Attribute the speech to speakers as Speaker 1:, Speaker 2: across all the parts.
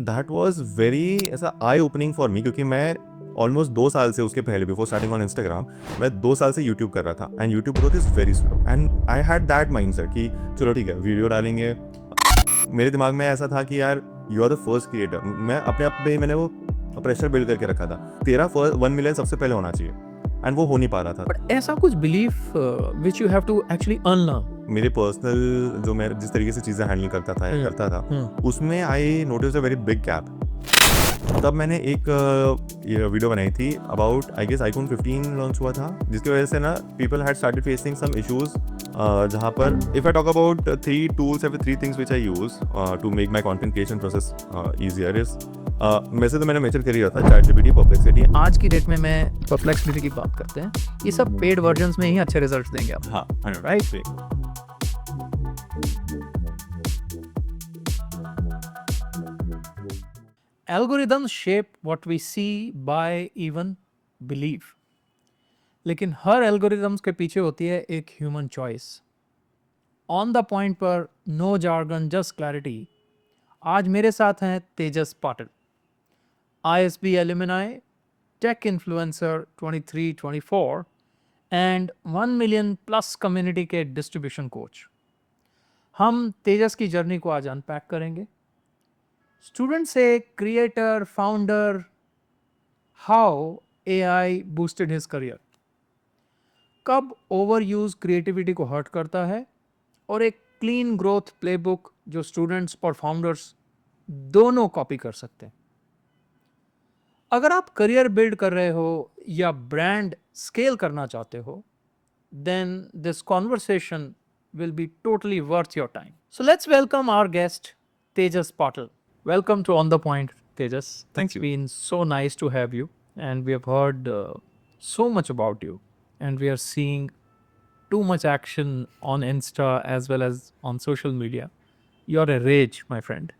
Speaker 1: That was very ऐसा आई opening for me, क्योंकि मैं ऑलमोस्ट 2 साल से, उसके पहले बिफोर स्टार्टिंग ऑन इंस्टाग्राम, मैं 2 साल से यूट्यूब कर रहा था and YouTube growth is very slow and I had that mindset कि चलो ठीक है वीडियो डालेंगे। मेरे दिमाग में ऐसा था कि यार you are the first creator. मैं अपने आप पे मैंने वो प्रेशर बिल्ड करके रखा था, तेरा 1 मिलियन सबसे पहले होना चाहिए, एंड वो हो नहीं पा रहा था।
Speaker 2: बट ऐसा कुछ belief which you have to actually unlearn.
Speaker 1: मेरे पर्सनल जो मैं जिस तरीके से चीज़ें हैंडल करता था या करता था, उसमें I notice a very big gap. तब मैंने एक वीडियो बनाई थी about I guess iPhone 15 launch हुआ था, जिसकी वजह से ना people had started facing some issues, जहाँ पर if I talk about 3 tools and 3 things which I use to make my content creation process easier is, वैसे तो मैंने मेंशन कर ही रहा था चैट जीपीटी, परप्लेक्सिटी।
Speaker 2: आज की डेट में मैं परप्लेक्सिटी की बात करते हैं, ये सब पेड वर्जन्स में ही अच्छे रिजल्ट्स देंगे आप।
Speaker 1: हाँ
Speaker 2: right. Algorithms shape what we see by even believe, लेकिन हर एल्गोरिथम्स के पीछे होती है एक human choice. On the point पर नो जार्गन जस्ट क्लैरिटी। आज मेरे साथ हैं Tejas Patil, ISB alumni, tech influencer 23-24 and 1 million plus community के डिस्ट्रीब्यूशन कोच। हम तेजस की जर्नी को आज अनपैक करेंगे, स्टूडेंट से creator, founder, how AI boosted his career, कब ओवर यूज क्रिएटिविटी को हर्ट करता है, और एक क्लीन ग्रोथ प्लेबुक जो स्टूडेंट्स और फाउंडर्स दोनों कॉपी कर सकते हैं। अगर आप करियर बिल्ड कर रहे हो या ब्रांड स्केल करना चाहते हो, then this conversation will be totally worth your time. So let's welcome our guest, Tejas Patil. Welcome to On the Point, Tejas.
Speaker 1: Thank you.
Speaker 2: It's been so nice to have you, and we have heard so much about you, and we are seeing too much action on Insta as well as on social media. You're a rage, my friend,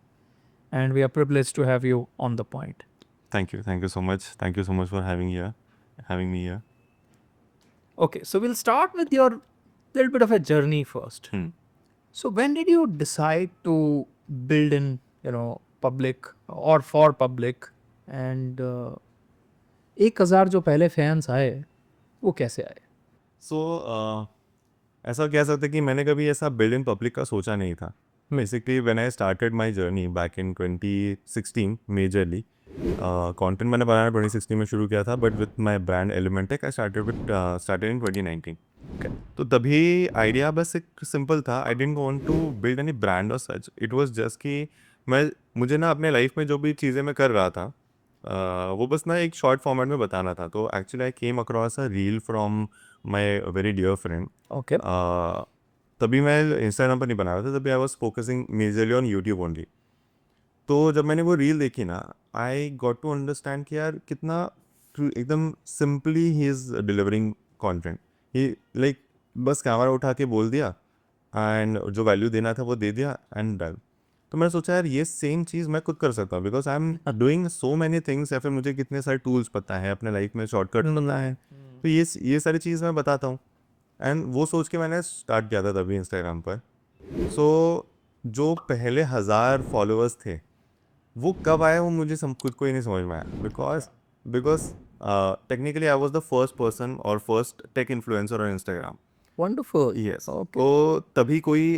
Speaker 2: and we are privileged to have you on the point.
Speaker 1: Thank you so much. Thank you so much for having me here.
Speaker 2: Okay, so we'll start with your little bit of a journey first. So when did you decide to build in, public or for public, and 1,000 जो पहले fans आए वो कैसे आए?
Speaker 1: सो ऐसा कह सकते हैं कि मैंने कभी ऐसा बिल्ड इन पब्लिक का सोचा नहीं था। Basically when I started my journey back in 2016 majorly, content मैंने बनाना 2016 में शुरू किया था, but with my brand Elementech I started in 2019। तो तभी आइडिया बस एक सिंपल था, I didn't want to build any brand और सच, इट वाज जस्ट कि मुझे ना अपने लाइफ में जो भी चीज़ें मैं कर रहा था, वो बस ना एक शॉर्ट फॉर्मेट में बताना था। तो actually I came across a reel from my very dear friend.
Speaker 2: Okay.
Speaker 1: तभी मैं इंस्टाग्राम पर नहीं बना रहा था, तभी I was focusing majorly on YouTube only. तो जब मैंने वो रील देखी ना, आई गॉट टू अंडरस्टैंड कि यार कितना एकदम simply he is delivering content. He like बस कैमरा उठा के बोल दिया एंड जो वैल्यू देना था वो दे दिया एंड डन। तो मैंने सोचा यार ये सेम चीज़ मैं खुद कर सकता हूँ, because I am doing so many things, या फिर मुझे कितने सारे टूल्स पता है अपने लाइफ में, शॉर्टकट मिलना है, तो ये सारी चीज़ मैं बताता हूँ। एंड वो सोच के मैंने स्टार्ट किया था तभी इंस्टाग्राम पर। सो जो पहले 1,000 फॉलोअर्स थे वो कब आए वो मुझे खुद को ही नहीं समझ में आया, because technically I was the first person और first tech influencer on Instagram.
Speaker 2: Wonderful.
Speaker 1: Yes.
Speaker 2: Okay.
Speaker 1: तो तभी कोई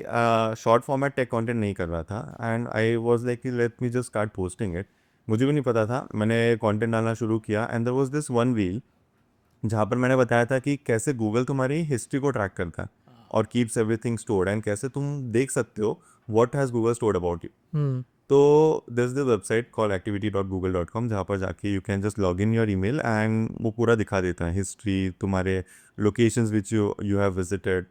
Speaker 1: शॉर्ट फॉर्मेट टेक कंटेंट नहीं कर रहा था and I was like let me just start posting it. मुझे भी नहीं पता था, मैंने कंटेंट डालना शुरू किया and there was this one reel जहाँ पर मैंने बताया था कि कैसे गूगल तुम्हारी हिस्ट्री को ट्रैक करता है और कीप्स एवरीथिंग स्टोर्ड, एंड कैसे तुम देख सकते हो what has Google stored about you. तो this the website call activity.google.com, जहाँ पर जाके you can just log in your email and वो पूरा दिखा देता है हिस्ट्री, तुम्हारे locations which you have visited.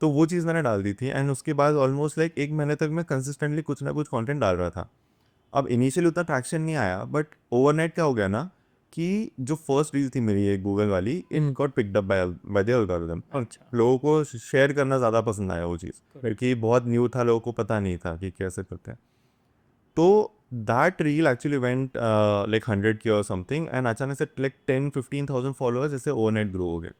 Speaker 1: तो वो चीज़ मैंने डाल दी थी एंड उसके बाद ऑलमोस्ट लाइक 1 महीने तक मैं कंसिस्टेंटली कुछ ना कुछ कंटेंट डाल रहा था। अब इनिशियली उतना ट्रैक्शन नहीं आया, बट ओवरनाइट क्या हो गया ना कि जो फर्स्ट रील थी मेरी एक गूगल वाली, in got picked up by the algorithm.
Speaker 2: अच्छा।
Speaker 1: लोगों को शेयर करना ज़्यादा पसंद आया वो चीज़, क्योंकि बहुत न्यू था, लोगों को पता नहीं था कि कैसे करते हैं। तो that reel actually went like 100K और समथिंग, एंड अचानक से लाइक 10-15,000 फॉलोअर्स जैसे ओवरनाइट ग्रो हो गए।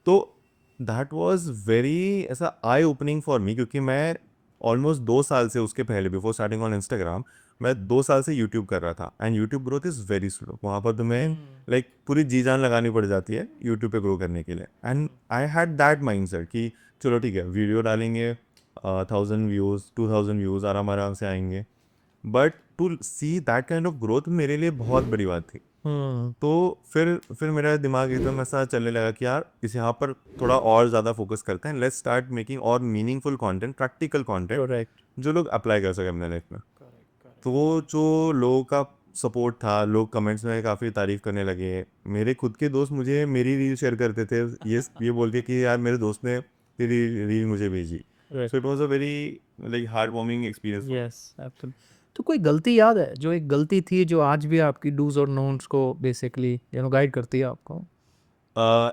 Speaker 1: तो दैट वाज वेरी ऐसा आई ओपनिंग फॉर मी, क्योंकि मैं ऑलमोस्ट 2 साल से, उसके पहले बिफोर स्टार्टिंग ऑन इंस्टाग्राम, मैं 2 साल से यूट्यूब कर रहा था and YouTube growth is very slow. वहाँ पर तुम्हें लाइक पूरी जी जान लगानी पड़ जाती है यूट्यूब पे ग्रो करने के लिए। And I had that mindset कि चलो ठीक है, वीडियो डालेंगे, 1000 व्यूज़ 2000 व्यूज़ आराम आराम से आएंगे। But to see that kind of growth मेरे लिए बहुत बड़ी बात थी। तो फिर मेरा दिमाग एकदम ऐसा चलने लगा कि यार इस यहाँ पर थोड़ा और ज़्यादा फोकस करते हैं, लेट्स स्टार्ट मेकिंग और meaningful content, practical content
Speaker 2: correct
Speaker 1: जो लोग अप्लाई कर सकें अपने लाइफ में। तो वो जो लोगों का सपोर्ट था, लोग कमेंट्स में काफ़ी तारीफ़ करने लगे। मेरे खुद के दोस्त मुझे मेरी रील शेयर करते थे ये बोल के कि यार मेरे दोस्त ने तेरी रील मुझे भेजी। So it was a very like heart warming experience.
Speaker 2: Yes absolutely. तो कोई गलती याद है जो एक गलती थी जो आज भी आपकी डूज और नोन्स को बेसिकली गाइड करती है आपको?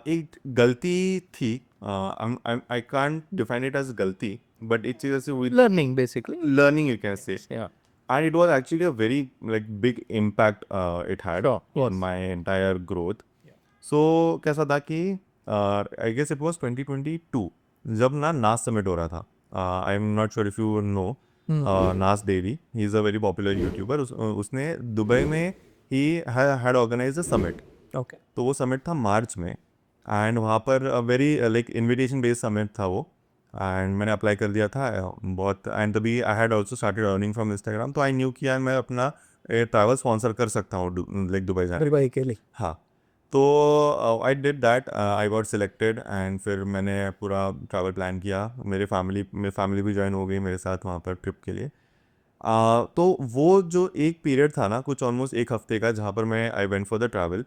Speaker 1: एक गलती थी, I can't define it as गलती, बट इट्स जैसे with
Speaker 2: learning basically.
Speaker 1: learning you can say,
Speaker 2: या
Speaker 1: and it was actually a very like big impact it had
Speaker 2: Sure,
Speaker 1: on
Speaker 2: yes.
Speaker 1: my entire growth. So कैसा था कि I guess it was 2022 जब ना नास summit हो रहा था। I am not sure if you know Nas Daily, he is a very popular YouTuber. उसने दुबई में ही had organise a summit.
Speaker 2: Okay
Speaker 1: तो वो समिट था मार्च में एंड वहाँ पर very like invitation based summit था वो। एंड मैंने अप्लाई कर दिया था बहुत। एंड तभी I had also started earning from Instagram, तो आई न्यू कि यार मैं अपना ट्रैवल स्पॉन्सर कर सकता हूँ लाइक दुबई जाने।
Speaker 2: भाई के लिए।
Speaker 1: हाँ, तो I did that, I got selected and फिर मैंने पूरा ट्रैवल प्लान किया। मेरी फैमिली भी ज्वाइन हो गई मेरे साथ वहाँ पर ट्रिप के लिए। तो वो जो एक पीरियड था ना, कुछ ऑलमोस्ट एक हफ्ते का, जहाँ पर मैं I went for the travel.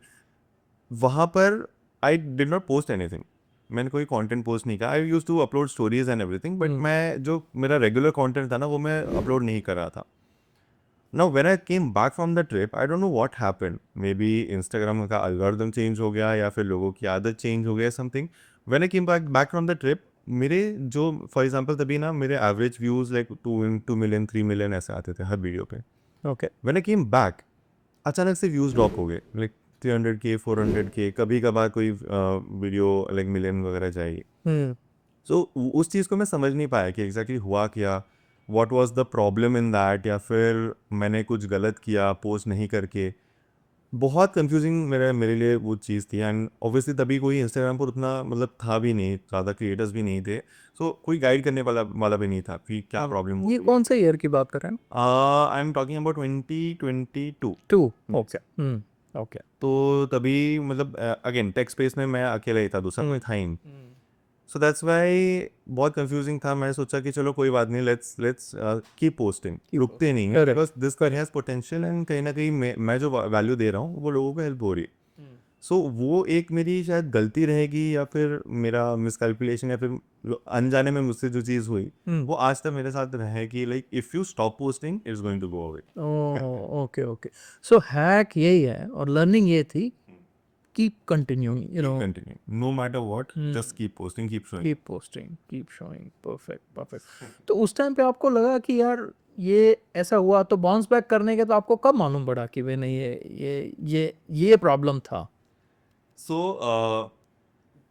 Speaker 1: वहाँ पर I did not post anything. मैंने कोई कंटेंट पोस्ट नहीं किया। I use to upload stories and everything, but मैं जो मेरा रेगुलर कंटेंट था ना वो मैं अपलोड नहीं कर रहा था। Now when I came back from the trip, I don't know what happened, may be Instagram का एल्गोरिथम चेंज हो गया या फिर लोगों की आदत चेंज हो गया, something. When I came back from the trip, मेरे जो फॉर एग्जांपल तभी ना मेरे average views like 2 million 3 million ऐसे आते थे हर वीडियो पे।
Speaker 2: Okay
Speaker 1: when I came back, अचानक से व्यूज़ ड्रॉप हो गए, लाइक 300K 400K, कभी कभार कोई वीडियो लाइक मिलियन वगैरह जाएगी। सो उस चीज़ को मैं समझ नहीं पाया कि एग्जैक्टली हुआ क्या, what was the problem in that, या फिर मैंने कुछ गलत किया पोस्ट नहीं करके। बहुत कंफ्यूजिंग मेरे लिए वो चीज़ थी। एंड ऑब्वियसली तभी कोई इंस्टाग्राम पर उतना मतलब था भी नहीं, ज़्यादा क्रिएटर्स भी नहीं थे। सो कोई गाइड करने वाला भी नहीं था कि क्या प्रॉब्लम हो
Speaker 2: ये
Speaker 1: रही है।
Speaker 2: कौन से ईयर की बात कर रहे हैं?
Speaker 1: I am talking about 2022।
Speaker 2: 2 okay okay
Speaker 1: तो तभी मतलब अगेन टेक स्पेस में मैं अकेला ही था, दूसरा कोई था ही नहीं। सो दैट्स वाई बहुत कंफ्यूजिंग था। मैं सोचा कि चलो कोई बात नहीं, लेट्स लेट्स कीप पोस्टिंग, रुकते नहीं है,
Speaker 2: Correct.
Speaker 1: Because this has potential and कहीं ना कहीं मैं जो वैल्यू दे रहा हूँ वो लोगों को हेल्प हो रही है। सो वो एक मेरी शायद गलती रहेगी या फिर मेरा मिसकैलकुलेशन या फिर अनजाने में मुझसे जो चीज़ हुई वो आज तक मेरे साथ रहेगी। Like if you stop posting it's going to go away.
Speaker 2: Okay okay. So hack यही है और लर्निंग ये थी, keep continuing
Speaker 1: continue no matter what, just keep posting, keep showing.
Speaker 2: Keep posting keep showing. Perfect perfect. तो उस time पे आपको लगा कि यार ये ऐसा हुआ, तो बाउंस बैक करने के तो आपको कब मालूम पड़ा कि भाई नहीं ये प्रॉब्लम था?
Speaker 1: सो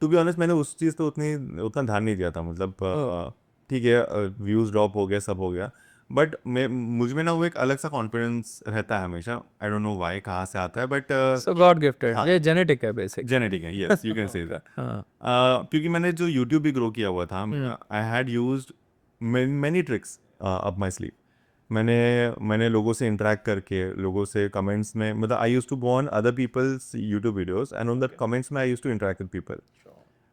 Speaker 1: टू बी ऑनेस्ट मैंने उस चीज़ तो उतना ध्यान नहीं दिया था। मतलब ठीक है, व्यूज़ ड्रॉप हो गया, सब हो गया, बट मुझ में ना वो एक अलग सा कॉन्फिडेंस रहता है हमेशा। आई डोंट नो वाई, कहाँ से आता है, बट
Speaker 2: सो गॉड गिफ्टेड,
Speaker 1: हाँ।
Speaker 2: ये जेनेटिक है बेसिक।
Speaker 1: जेनेटिक है, yes you can say that.
Speaker 2: हाँ
Speaker 1: क्योंकि मैंने जो यूट्यूब भी ग्रो किया हुआ था, I had used many tricks up my sleeve. मैंने लोगों से इंटरेक्ट करके, लोगों से कमेंट्स में, मतलब I use to go on other peoples YouTube videos and on that comments में I use to interact with people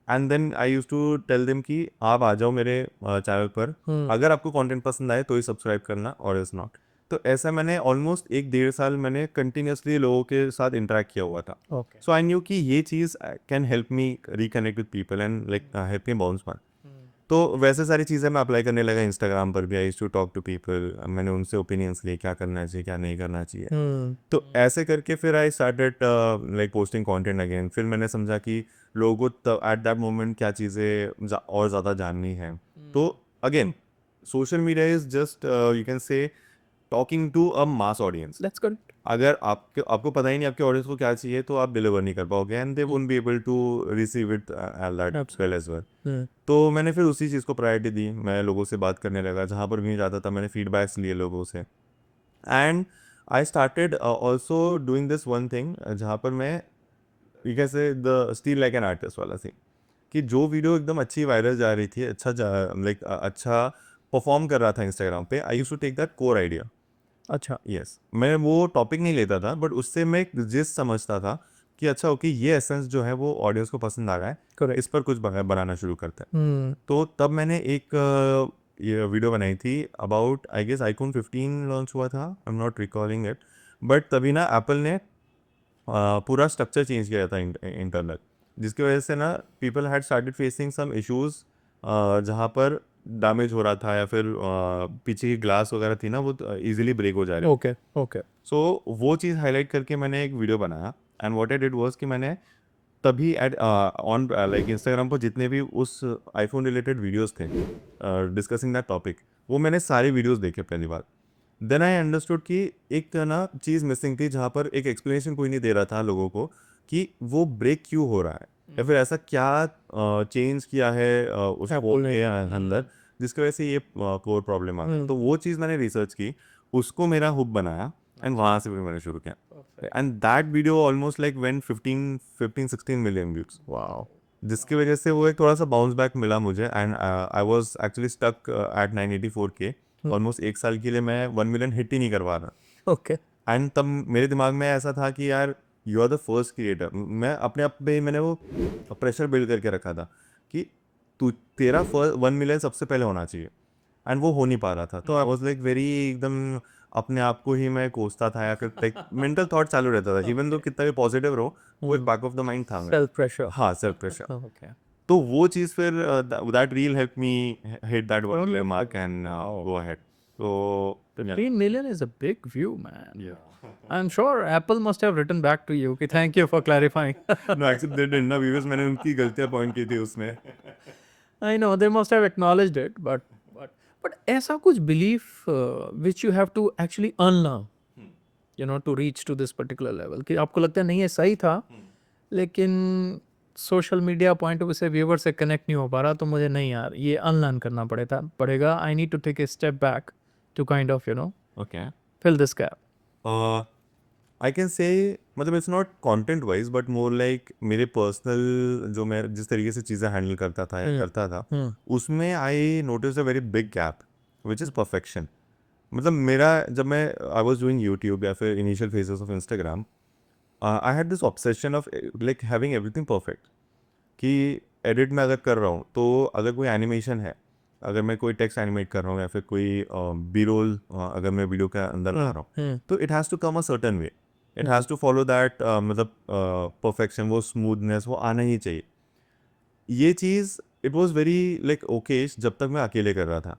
Speaker 1: and then I use to tell them कि आप आ जाओ मेरे चैनल पर, अगर आपको कंटेंट पसंद आए तो ही सब्सक्राइब करना और इज नॉट। तो ऐसा मैंने ऑलमोस्ट 1 डेढ़ साल मैंने कंटिन्यूसली लोगों के साथ इंटरेक्ट किया हुआ था।
Speaker 2: ओके
Speaker 1: सो आई न्यू कि ये चीज़ can help me reconnect with people and like help me bounce back. तो वैसे सारी चीज़ें मैं अप्लाई करने लगा इंस्टाग्राम पर भी। I used to talk to people, मैंने उनसे ओपिनियंस लिए क्या करना चाहिए क्या नहीं करना चाहिए। तो ऐसे करके फिर I started like posting content again. फिर मैंने समझा कि लोगों को एट दैट मोमेंट क्या चीज़ें और ज़्यादा जाननी है। तो again social media is just you can say talking to a mass audience.
Speaker 2: Let's go.
Speaker 1: अगर आपको पता ही नहीं आपके ऑडियंस को क्या चाहिए तो आप डिलीवर नहीं कर पाओगे and they won't be able to receive it that well as well. तो मैंने फिर उसी चीज़ को प्रायोरिटी दी। मैं लोगों से बात करने लगा, जहाँ पर भी जाता था मैंने फीडबैक्स लिए लोगों से and I started also doing this one thing, जहाँ पर मैं यू कैन से the steel like an artist वाला सीन, कि जो वीडियो एकदम अच्छी वायरल जा रही थी, अच्छा लाइक अच्छा परफॉर्म कर रहा था इंस्टाग्राम पे, I use to take that core idea.
Speaker 2: अच्छा,
Speaker 1: यस, मैं वो टॉपिक नहीं लेता था, बट उससे मैं एक जिस समझता था कि अच्छा ओके, ये एसेंस जो है वो ऑडियंस को पसंद आ रहा है,
Speaker 2: करेक्ट।
Speaker 1: इस पर कुछ बनाना शुरू करते हैं। तो तब मैंने एक ये वीडियो बनाई थी about, I guess iPhone 15 launch हुआ था, I am not recalling it, but तभी ना एप्पल ने पूरा स्ट्रक्चर चेंज किया था इंटरनल, जिसकी वजह से ना people had started facing some issues, जहाँ पर डैमेज हो रहा था, या फिर पीछे की ग्लास वगैरह थी ना, वो इजीली ब्रेक हो जा रही।
Speaker 2: Okay, okay.
Speaker 1: सो वो चीज़ हाईलाइट करके मैंने एक वीडियो बनाया, and what I did was कि मैंने तभी एट ऑन लाइक इंस्टाग्राम पर जितने भी उस आईफोन रिलेटेड वीडियोस थे डिस्कसिंग दैट टॉपिक, वो मैंने सारे वीडियोस देखे पहली बार। देन आई अंडरस्टूड कि एक ना चीज़ मिसिंग थी, जहाँ पर एक एक्सप्लेनेशन कोई नहीं दे रहा था लोगों को कि वो ब्रेक क्यों हो रहा है, या फिर ऐसा क्या चेंज किया है उस फोन के अंदर, जिसकी वजह से ये कोर प्रॉब्लम आ गई। तो वो चीज़ मैंने रिसर्च की, उसको मेरा हुक बनाया, एंड वहाँ से फिर मैंने शुरू किया, and that video almost like when 15-16 million views,
Speaker 2: wow!
Speaker 1: जिसकी वजह से वो एक थोड़ा सा बाउंस बैक मिला मुझे, and I was actually stuck at 984K। Almost एक साल के लिए मैं 1 मिलियन हिट ही नहीं करवा रहा।
Speaker 2: ओके।
Speaker 1: एंड तब मेरे दिमाग में ऐसा था कि यार, you are the first creator. मैं अपने आप पे मैंने वो प्रेशर बिल्ड करके रखा था कि तू तेरा 1 मिलियन सबसे पहले होना चाहिए, एंड वो हो नहीं पा रहा था। तो आई वॉज लाइक वेरी एकदम अपने आप को ही मैं कोसता था, या फिर लाइक मेंटल थॉट चालू रहता था, इवन दो कितना भी पॉजिटिव रहो, वो एक बैक ऑफ द माइंड था मेरे।
Speaker 2: Self pressure.
Speaker 1: हाँ, सेल्फ प्रेशर।
Speaker 2: ओके।
Speaker 1: तो वो चीज़ फिर that reel help me hit that one mark and go ahead. तो
Speaker 2: 3 million is a big view, man. I'm sure Apple must have written back to you. Okay, thank you for clarifying.
Speaker 1: No actually they didn't ना, because मैंने उनकी गलतियाँ point की थी उसमें।
Speaker 2: I know they must have acknowledged it, but ऐसा कुछ belief which you have to actually unlearn, you know, to reach to this particular level कि आपको लगता है नहीं ये सही था, लेकिन social media point of view से व्यूवर से कनेक्ट नहीं हो पा रहा, तो मुझे नहीं यार ये अनलर्न करना पड़ेगा। I need to take a step back to kind of
Speaker 1: okay.
Speaker 2: fill this gap.
Speaker 1: I can say, मतलब it's not content wise, but more like मेरे पर्सनल, जो मैं जिस तरीके से चीज़ें हैंडल करता था या करता था, उसमें I notice a very big gap which is perfection. मतलब मेरा, जब मैं आई वॉज डूइंग यूट्यूब या फिर initial phases of Instagram, I had this obsession of like having everything perfect, कि एडिट में अगर कर रहा हूँ, तो अगर कोई एनिमेशन है, अगर मैं कोई टेक्स्ट एनिमेट कर रहा हूँ, या फिर कोई बी रोल अगर मैं वीडियो के अंदर ला रहा हूँ, तो it has to come a certain way, it has to follow that, मतलब परफेक्शन, वो स्मूथनेस वो आना ही चाहिए। ये चीज़ it was very like okay जब तक मैं अकेले कर रहा था।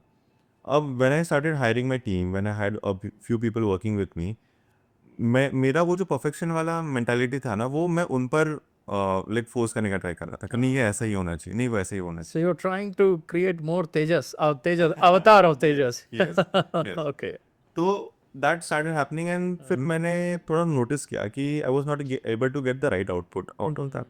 Speaker 1: अब when I started hiring my team, when I had a few people working with me, मैं मेरा वो जो परफेक्शन वाला मेंटालिटी था ना, वो मैं उन पर लाइक फोर्स करने का ट्राई कर रहा था कि नहीं ये ऐसा ही होना चाहिए, नहीं वैसे ही होना
Speaker 2: So you're trying to create more Tejas, avatar of Tejas.
Speaker 1: चाहिए। Yes.
Speaker 2: Okay.
Speaker 1: तो दैट स्टार्टेड हैपनिंग, एंड फिर मैंने थोड़ा नोटिस किया कि I was not able to get the right output out of that.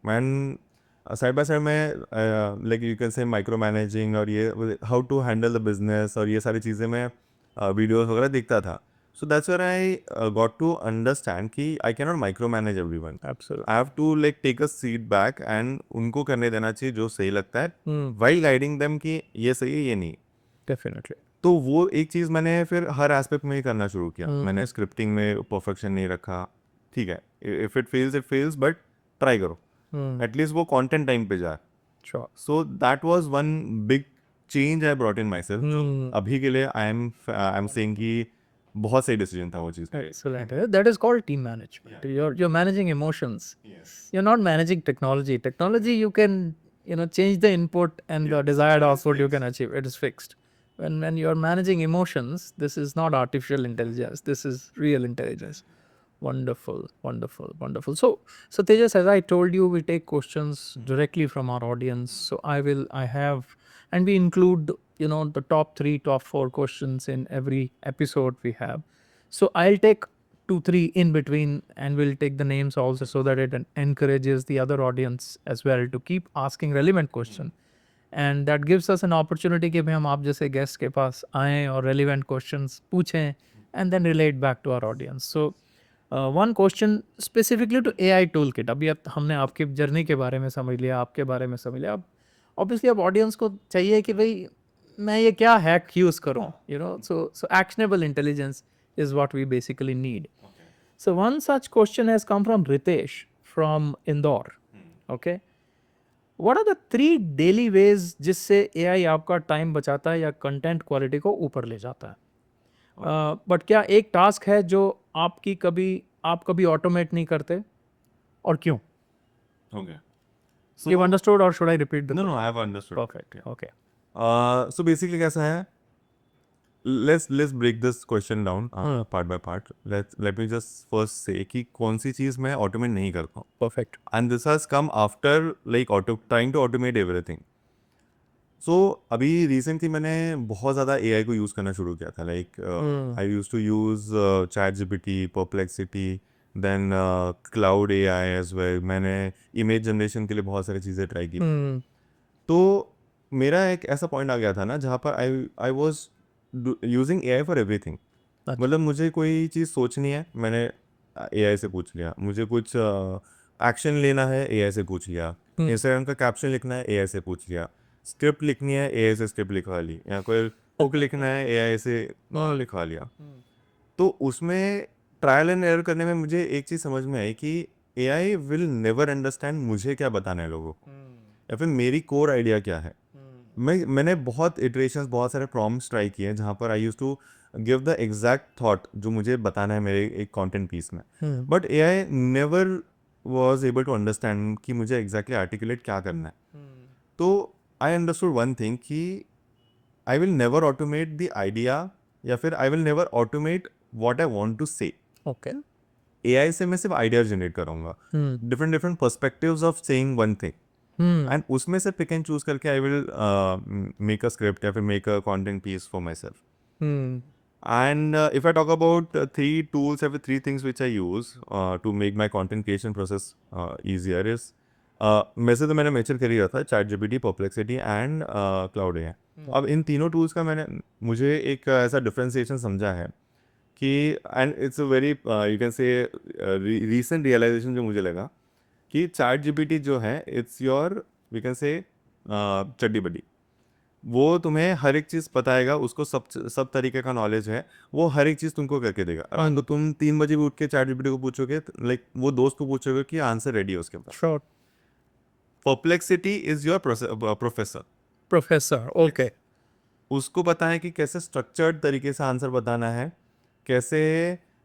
Speaker 1: मैन साइड बाय साइड मैं like you can say micro managing, और ये how to handle the business, और ये सारी चीज़ें मैं वीडियोस वगैरह देखता था। So that's where I got to understand कि I can not micro manage everyone,
Speaker 2: Absolutely.
Speaker 1: I have to like take a seat back, एंड उनको करने देना चाहिए जो सही लगता है, वाइल गाइडिंग देम कि ये सही है ये नहीं।
Speaker 2: Definitely.
Speaker 1: तो वो एक चीज़ मैंने फिर हर एस्पेक्ट में ही करना शुरू किया। मैंने स्क्रिप्टिंग में परफेक्शन नहीं रखा, ठीक है, if it fails, but try करो, एटलीस्ट वो कंटेंट टाइम पे जाए।
Speaker 2: Sure.
Speaker 1: So that was one big change I brought in my self. अभी के लिए आई एम सेइंग कि बहुत सही डिसीजन था वो चीज़।
Speaker 2: Excellent. That is called team management. You're managing emotions.
Speaker 1: Yes.
Speaker 2: You're not managing technology. Technology you can change the input and the desired output you can achieve. It is fixed. When you're managing emotions, this is not artificial intelligence. This is real intelligence. Wonderful, wonderful, wonderful. So Tejas, as I told you, we take questions directly from our audience. So I have, and we include, the top 3, top 4 questions in every episode we have. So I'll take 2, 3 in between, and we'll take the names also, so that it encourages the other audience as well to keep asking relevant question. And that gives us an opportunity कि भाई हम आप जैसे guest के पास आएँ और relevant questions पूछें, and then relate back to our audience. So one question specifically to AI toolkit. अभी हमने आपके जर्नी के बारे में समझ लिया, आपके बारे में समझ लिया. अब ऑब्वियसली अब ऑडियंस को चाहिए कि भाई मैं ये क्या हैक यूज़ करूँ, you know. So actionable intelligence is what we basically need. So one such question has come from Ritesh from Indore. Okay. What are the 3 daily ways जिससे AI आपका टाइम बचाता है या कंटेंट क्वालिटी को ऊपर ले जाता है? बट क्या एक टास्क है जो आप कभी ऑटोमेट नहीं करते और क्यों?
Speaker 1: Okay.
Speaker 2: You've understood or should I repeat the
Speaker 1: No,
Speaker 2: question?
Speaker 1: I have understood.
Speaker 2: Perfect. Okay.
Speaker 1: So basically कैसा है? Let's break this question down part by part. Let me just first say कि कौन सी चीज़ मैं automate नहीं करता हूँ.
Speaker 2: Perfect.
Speaker 1: And this has come after like trying to automate everything. So अभी recently मैंने बहुत ज़्यादा AI को यूज़ करना शुरू किया था. Like I used to use ChatGPT, Perplexity, then Cloud AI as well. मैंने image generation के लिए बहुत सारी चीज़ें ट्राई की. तो मेरा एक ऐसा पॉइंट आ गया था ना जहाँ पर I was using AI for everything. मतलब मुझे कोई चीज़ सोचनी है, मैंने AI से पूछ लिया. मुझे कुछ एक्शन लेना है, AI से पूछ लिया. इंस्टाग्राम का कैप्शन लिखना है, AI से पूछ लिया. स्क्रिप्ट लिखनी है, AI से स्क्रिप्ट लिखवा ली. या कोई बुक लिखना है, AI से लिखवा लिया. तो उसमें ट्रायल एंड एरर करने में मुझे एक चीज़ समझ में आई कि AI विल नेवर अंडरस्टैंड मुझे क्या बताना है लोगों को, या फिर मेरी कोर आइडिया क्या है. मैंने बहुत इटरेशंस, बहुत सारे प्रॉम्प्ट्स ट्राई किए हैं जहाँ पर I use to give the exact thought जो मुझे बताना है मेरे एक कंटेंट पीस में. But AI never was able to understand कि मुझे एग्जैक्टली आर्टिकुलेट क्या करना है. तो आई अंडरस्टूड वन थिंग कि I will never automate the idea, या फिर I will never automate what I want to say.
Speaker 2: Okay.
Speaker 1: AI से मैं सिर्फ आइडिया जनरेट करूँगा, different perspectives of saying one thing, and उसमें से पिक एंड चूज करके I will make a script या फिर make a content piece for myself. And if I talk about 3 tools or 3 things which I use to make my content creation process easier is वैसे तो मैंने mention कर ही रहा था ChatGPT, Perplexity and Cloud AI. अब इन तीनों tools का मुझे एक ऐसा डिफ्रेंसिएशन समझा है कि, and it's a very you can say recent realisation जो मुझे लगा कि ChatGPT जो है इट्स योर वी कैन से चड्डी बड्डी. वो तुम्हें हर एक चीज़ बताएगा, उसको सब तरीके का नॉलेज है, वो हर एक चीज़ तुमको करके देगा. तो तुम 3 बजे भी उठ के ChatGPT को पूछोगे, लाइक वो दोस्त को पूछोगे कि आंसर रेडी है उसके पास.
Speaker 2: Sure.
Speaker 1: Perplexity is your professor.
Speaker 2: Professor. Okay.
Speaker 1: उसको पता है कि कैसे स्ट्रक्चर्ड तरीके से आंसर बताना है, कैसे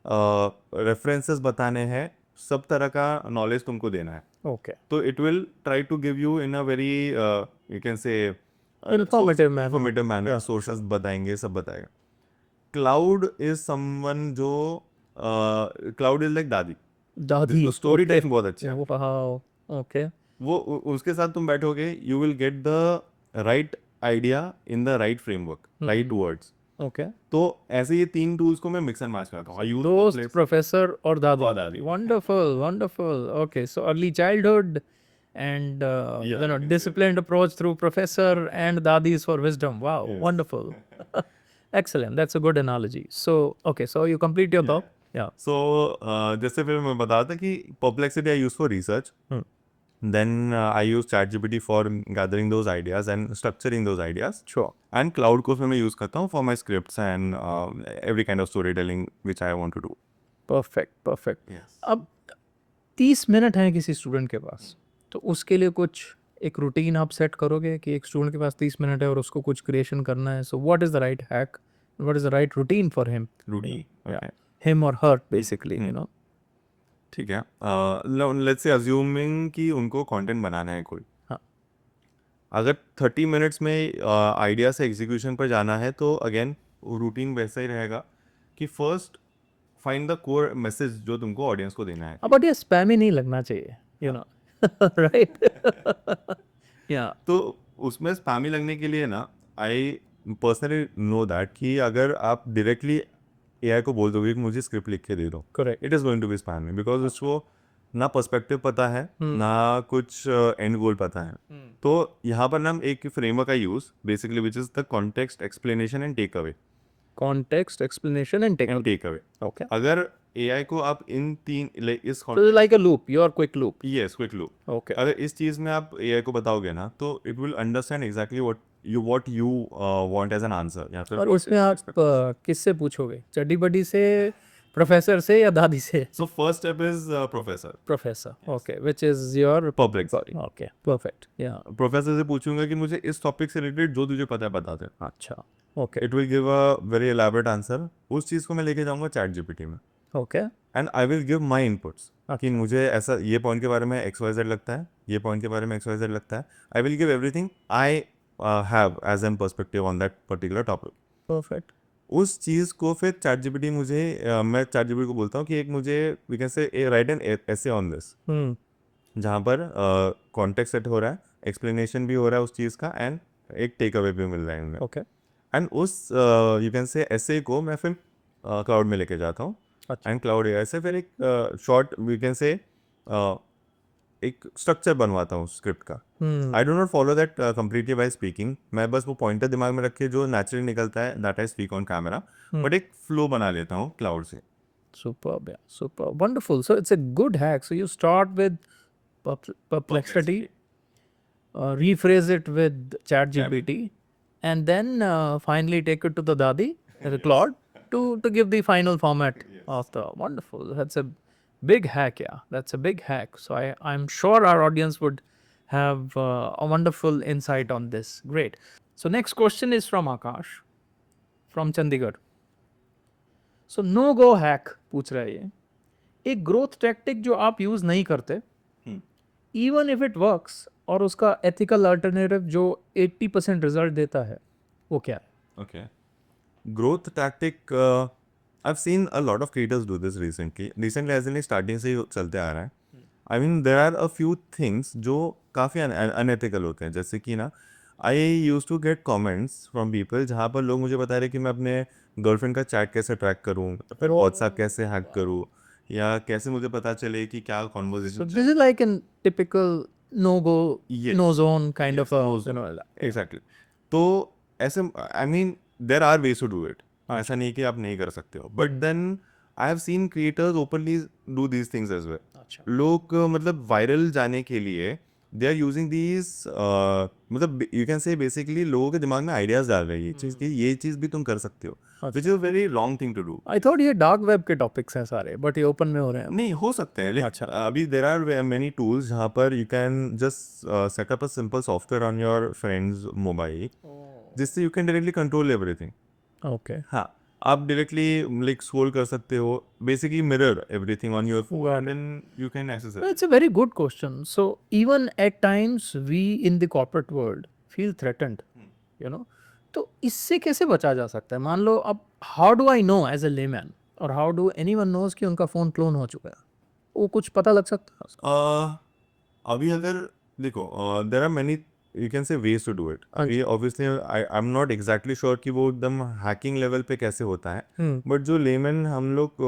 Speaker 1: रेफरेंसेस बताने हैं, सब तरह का नॉलेज तुमको देना है.
Speaker 2: Okay.
Speaker 1: तो it will try to give you in a very you can say
Speaker 2: Informative man.
Speaker 1: Informative manner. Sources बताएंगे, सब बताएगा. क्लाउड इज समवन जो क्लाउड इज लाइक दादी.
Speaker 2: दादी.
Speaker 1: स्टोरी टाइम बहुत अच्छा है.
Speaker 2: Wow. Okay.
Speaker 1: वो उसके साथ तुम बैठोगे, you will get the right idea in the right framework, right words.
Speaker 2: Okay.
Speaker 1: तो ऐसे ये 3 टूल्स को मैं मिक्स एंड मैच करता हूँ.
Speaker 2: दोस्त, professor और दादी.
Speaker 1: और दादी.
Speaker 2: Wonderful, wonderful. Okay, so early childhood and disciplined approach through professor and dadis for wisdom. Wow,
Speaker 1: Yes.
Speaker 2: wonderful. Excellent. That's a good analogy. So okay, so you complete your thought. Yeah.
Speaker 1: सो जैसे फिर मैं बता था कि Perplexity I use for research, then I use ChatGPT for gathering those ideas and structuring those ideas.
Speaker 2: Sure.
Speaker 1: And Cloud को फिर मैं use करता हूँ for my scripts and every kind of storytelling which I want to do.
Speaker 2: Perfect, perfect.
Speaker 1: Yes.
Speaker 2: अब 30 minute हैं किसी student के पास, तो उसके लिए कुछ एक रूटीन आप सेट करोगे कि एक स्टूडेंट के पास 30 मिनट है और उसको कुछ क्रिएशन करना है. So what is the right hack, what is the right routine for him,
Speaker 1: Rudy. Okay.
Speaker 2: Him और हर बेसिकली, यू नो.
Speaker 1: ठीक है. लेट्स से अज्यूमिंग कि उनको कंटेंट बनाना है कोई.
Speaker 2: हाँ.
Speaker 1: अगर 30 मिनट्स में आइडिया से एग्जीक्यूशन पर जाना है तो अगेन रूटीन वैसा ही रहेगा कि first find the core message जो तुमको ऑडियंस को देना है.
Speaker 2: बट ये स्पैम ही नहीं लगना चाहिए, यू नो. राइट. या.
Speaker 1: तो उसमें स्पैमी लगने के लिए ना, आई पर्सनली नो दैट कि अगर आप डायरेक्टली AI को बोल दोगे कि मुझे स्क्रिप्ट लिख के दे दो,
Speaker 2: correct.
Speaker 1: It is going to be spammy, because उसको ना पर्सपेक्टिव पता है, ना कुछ एंड गोल पता है. तो यहाँ पर ना हम एक फ्रेमवर्क का use basically which is the context, explanation and take away.
Speaker 2: context, explanation, and technique.
Speaker 1: Take away.
Speaker 2: Okay.
Speaker 1: अगर एआई को आप इन तीन इस
Speaker 2: So it's like a loop, your quick loop.
Speaker 1: Yes quick loop,
Speaker 2: Okay.
Speaker 1: अगर इस चीज में आप एआई को बताओगे ना तो it will understand exactly what you want as an answer, या फिर
Speaker 2: और उसमें आप किससे पूछोगे, चड्डी बड्डी से, प्रोफेसर से, या दादी से?
Speaker 1: So first step is professor.
Speaker 2: Professor, okay, which is your
Speaker 1: Public.
Speaker 2: Okay, perfect, या
Speaker 1: प्रोफेसर से पूछूंगा कि मुझे इस टॉपिक से रिलेटेड जो तुझे पता है बता दे।
Speaker 2: अच्छा, okay,
Speaker 1: it will give a very elaborate answer. उस चीज को मैं लेके जाऊंगा चैट जीपीटी में,
Speaker 2: okay,
Speaker 1: and I will give my inputs कि मुझे ऐसा ये पॉइंट के बारे में XYZ लगता है, ये पॉइंट के बारे में XYZ लगता है। I will give everything I have as an perspective on that particular topic.
Speaker 2: Perfect,
Speaker 1: उस चीज़ को फिर चैट जीपीटी मुझे मैं चैट जीपीटी को बोलता हूँ कि एक मुझे we can say write an essay on this, जहाँ पर कॉन्टेक्स्ट सेट हो रहा है, एक्सप्लेनेशन भी हो रहा है उस चीज़ का, एंड एक टेक अवे भी मिल रहा है उनमें।
Speaker 2: ओके,
Speaker 1: एंड उस यू कैन से ऐसे को मैं फिर क्लाउड में लेके जाता हूँ,
Speaker 2: अच्छा,
Speaker 1: एंड क्लाउड एआई से फिर एक शॉर्ट वी कैन से एक स्ट्रक्चर बनवाता हूँ स्क्रिप्ट का। I do not follow that completely by speaking, मैं बस वो पॉइंटर दिमाग में रख के जो नेचुरली निकलता है that I speak on camera, but एक फ्लो बना लेता हूँ क्लाउड से।
Speaker 2: superb, yeah, superb, wonderful. So it's a good hack. So you start with perplexity, rephrase it with chat GPT, and then finally take it to the dadi, the Claude, to give the final format of the wonderful. That's a big hack, yeah. That's a big hack. So I'm sure our audience would have a wonderful insight on this. Great. So next question is from Akash from Chandigarh. So no go hack पूछ रहा है ये, एक growth tactic जो आप use नहीं करते, even if it works, और उसका एथिकल अल्टरनेटिव जो 80% रिजल्ट देता है, वो क्या है?
Speaker 1: Okay. Growth tactic, I've seen a lot of creators do this recently. Recently as in starting से ही चलते आ रहा है. I mean there are a few things जो काफ़ी unethical होते हैं, जैसे कि ना I used to get comments from people जहाँ पर लोग मुझे बता रहे कि मैं अपने गर्लफ्रेंड का चैट कैसे ट्रैक करूँ, फिर व्हाट्सएप कैसे हैक करूँ, या कैसे मुझे पता चले कि क्या
Speaker 2: So
Speaker 1: conversation.
Speaker 2: this is like an typical no go,
Speaker 1: Yes.
Speaker 2: no zone kind of a,
Speaker 1: no
Speaker 2: you know,
Speaker 1: एग्जैक्टली। तो ऐसे I mean there are ways to do it, ऐसा नहीं कि आप नहीं कर सकते हो, but then I have seen creators openly do these things as well.
Speaker 2: अच्छा,
Speaker 1: लोग मतलब वायरल जाने के लिए दे आर यूजिंग दीज, मतलब यू कैन से बेसिकली लोगों के दिमाग में आइडियाज डाल रहे हैं ये चीज़ कि ये चीज़ भी तुम कर सकते हो, which is a very wrong thing to do.
Speaker 2: I thought ये डार्क वेब के टॉपिक्स हैं सारे, बट ये ओपन में हो रहे हैं।
Speaker 1: नहीं हो सकते हैं,
Speaker 2: अच्छा।
Speaker 1: अभी देर आर मेनी टूल्स जहाँ पर you can just set up a simple software on your friends mobile, जिससे you can directly control everything.
Speaker 2: Okay,
Speaker 1: हाँ, आप डायरेक्टली लाइक स्क्रॉल कर सकते हो, basically mirror everything on your phone, then you can access it.
Speaker 2: it's a very good question. So even at times we in the corporate world feel threatened, you know. तो इससे कैसे बचा जा सकता है? मान लो अब, how do I know as a layman, और how do anyone knows कि उनका फ़ोन क्लोन हो चुका है? वो कुछ पता लग सकता है उसका?
Speaker 1: अभी अगर देखो there are many you can say ways to do it. ये obviously I am not exactly sure कि वो एकदम हैकिंग लेवल पे कैसे होता है, बट जो लेमन हम लोग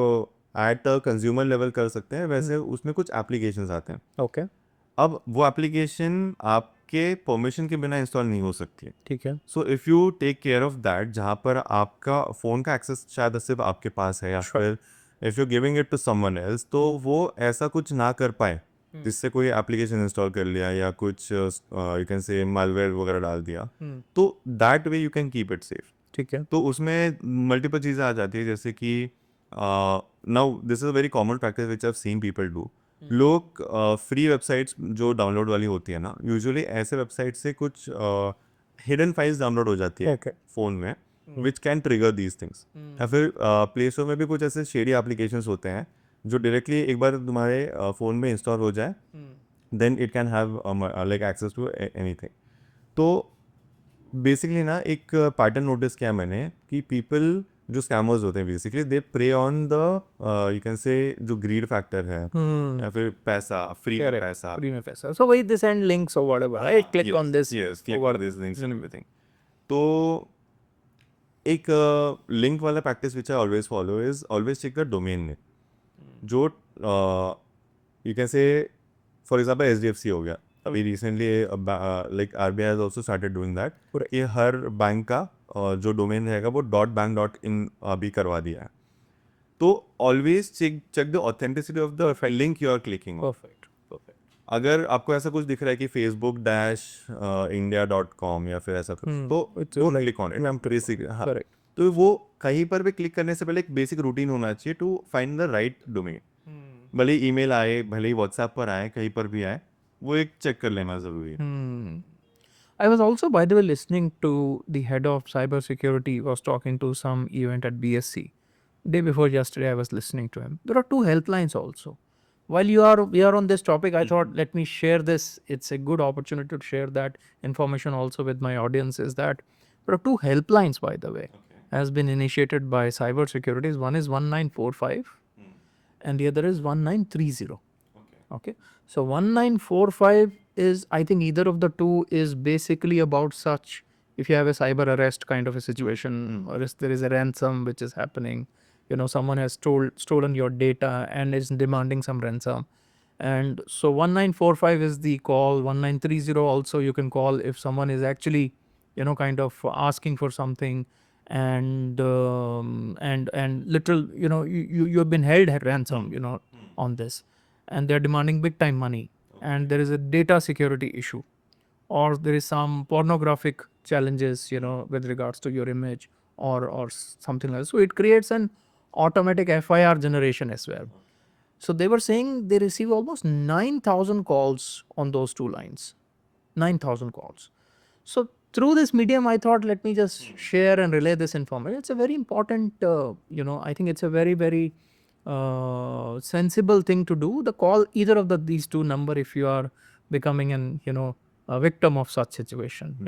Speaker 1: एट कंज्यूमर लेवल कर सकते हैं, वैसे उसमें कुछ एप्लीकेशंस आते हैं।
Speaker 2: ओके,
Speaker 1: अब वो एप्लीकेशन आपके परमिशन के बिना इंस्टॉल नहीं हो सकती है।
Speaker 2: ठीक है,
Speaker 1: so if you take care of that, जहाँ पर आपका फ़ोन का एक्सेस शायद सिर्फ आपके पास है, या फिर if you giving it to someone else, तो वो ऐसा कुछ ना कर पाए जिससे कोई एप्लीकेशन इंस्टॉल कर लिया या कुछ यू कैन से मालवेयर वगैरह डाल दिया, तो that way you can keep it safe.
Speaker 2: ठीक है,
Speaker 1: तो उसमें मल्टीपल चीज़ें आ जाती है, जैसे कि now this is a very common practice which I seen people do. लोग फ्री वेबसाइट्स जो डाउनलोड वाली होती है ना, यूजुअली ऐसे वेबसाइट से कुछ हिडन फाइल्स डाउनलोड हो जाती है
Speaker 2: Okay.
Speaker 1: फ़ोन में, which can trigger these things. या फिर प्ले स्टोर में भी कुछ ऐसे शेडी एप्लीकेशंस होते हैं जो डायरेक्टली एक बार तुम्हारे फ़ोन में इंस्टॉल हो जाए, then it can have like access to anything. तो बेसिकली ना एक पैटर्न नोटिस किया मैंने कि पीपल जो स्कैमर्स होते हैं basically they prey on the you can say जो ग्रीड फैक्टर है, या फिर पैसा, फ्री में पैसा।
Speaker 2: फ्री में पैसा। So वही this and links or whatever, right? Click on this.
Speaker 1: Yes, click on these links and everything. तो एक लिंक वाला practice which I always follow is always check the domain name. जो you can say for example HDFC हो गया, अभी recently like RBI has also started doing that
Speaker 2: Correct.
Speaker 1: कि हर bank का जो डोमेन रहेगा वो .bank.in अभी करवा दिया है. तो always check the authenticity of the link you are clicking on.
Speaker 2: Perfect. Perfect.
Speaker 1: अगर आपको ऐसा कुछ दिख रहा है कि facebook-india.com या फिर ऐसा कुछ, तो
Speaker 2: It's
Speaker 1: don't
Speaker 2: like
Speaker 1: click on it. Basic, हाँ.
Speaker 2: correct.
Speaker 1: तो वो कहीं पर भी क्लिक करने से पहले एक बेसिक रूटीन होना चाहिए to find the right domain. भले ही ईमेल आए, भले ही व्हाट्सएप पर आए, कहीं पर भी आए, वो एक चेक कर लेना ज़रूरी है.
Speaker 2: I was also, by the way, listening to the head of cybersecurity was talking to some event at BSC. Day before yesterday, I was listening to him. There are two helplines also. While we are on this topic, I thought let me share this. It's a good opportunity to share that information also with my audience. Is that there are two helplines, by the way, has been initiated by cybersecurities. One is 1945, and the other is 1930. Okay. So 1945 is, I think either of the two is basically about such, if you have a cyber arrest kind of a situation, or if there is a ransom which is happening, someone has stolen your data and is demanding some ransom. And so 1945 is the call. 1930 also you can call if someone is actually, kind of asking for something, and literal, you have been held at ransom, on this, and they're demanding big time money, and there is a data security issue, or there is some pornographic challenges, with regards to your image, or something like that. So it creates an automatic FIR generation as well. So they were saying they receive almost 9,000 calls on those two lines. 9,000 calls. So through this medium, I thought, let me just share and relay this information. It's a very important, I think it's a very, very sensible thing to do. The call either of these two number if you are becoming a victim of such situation.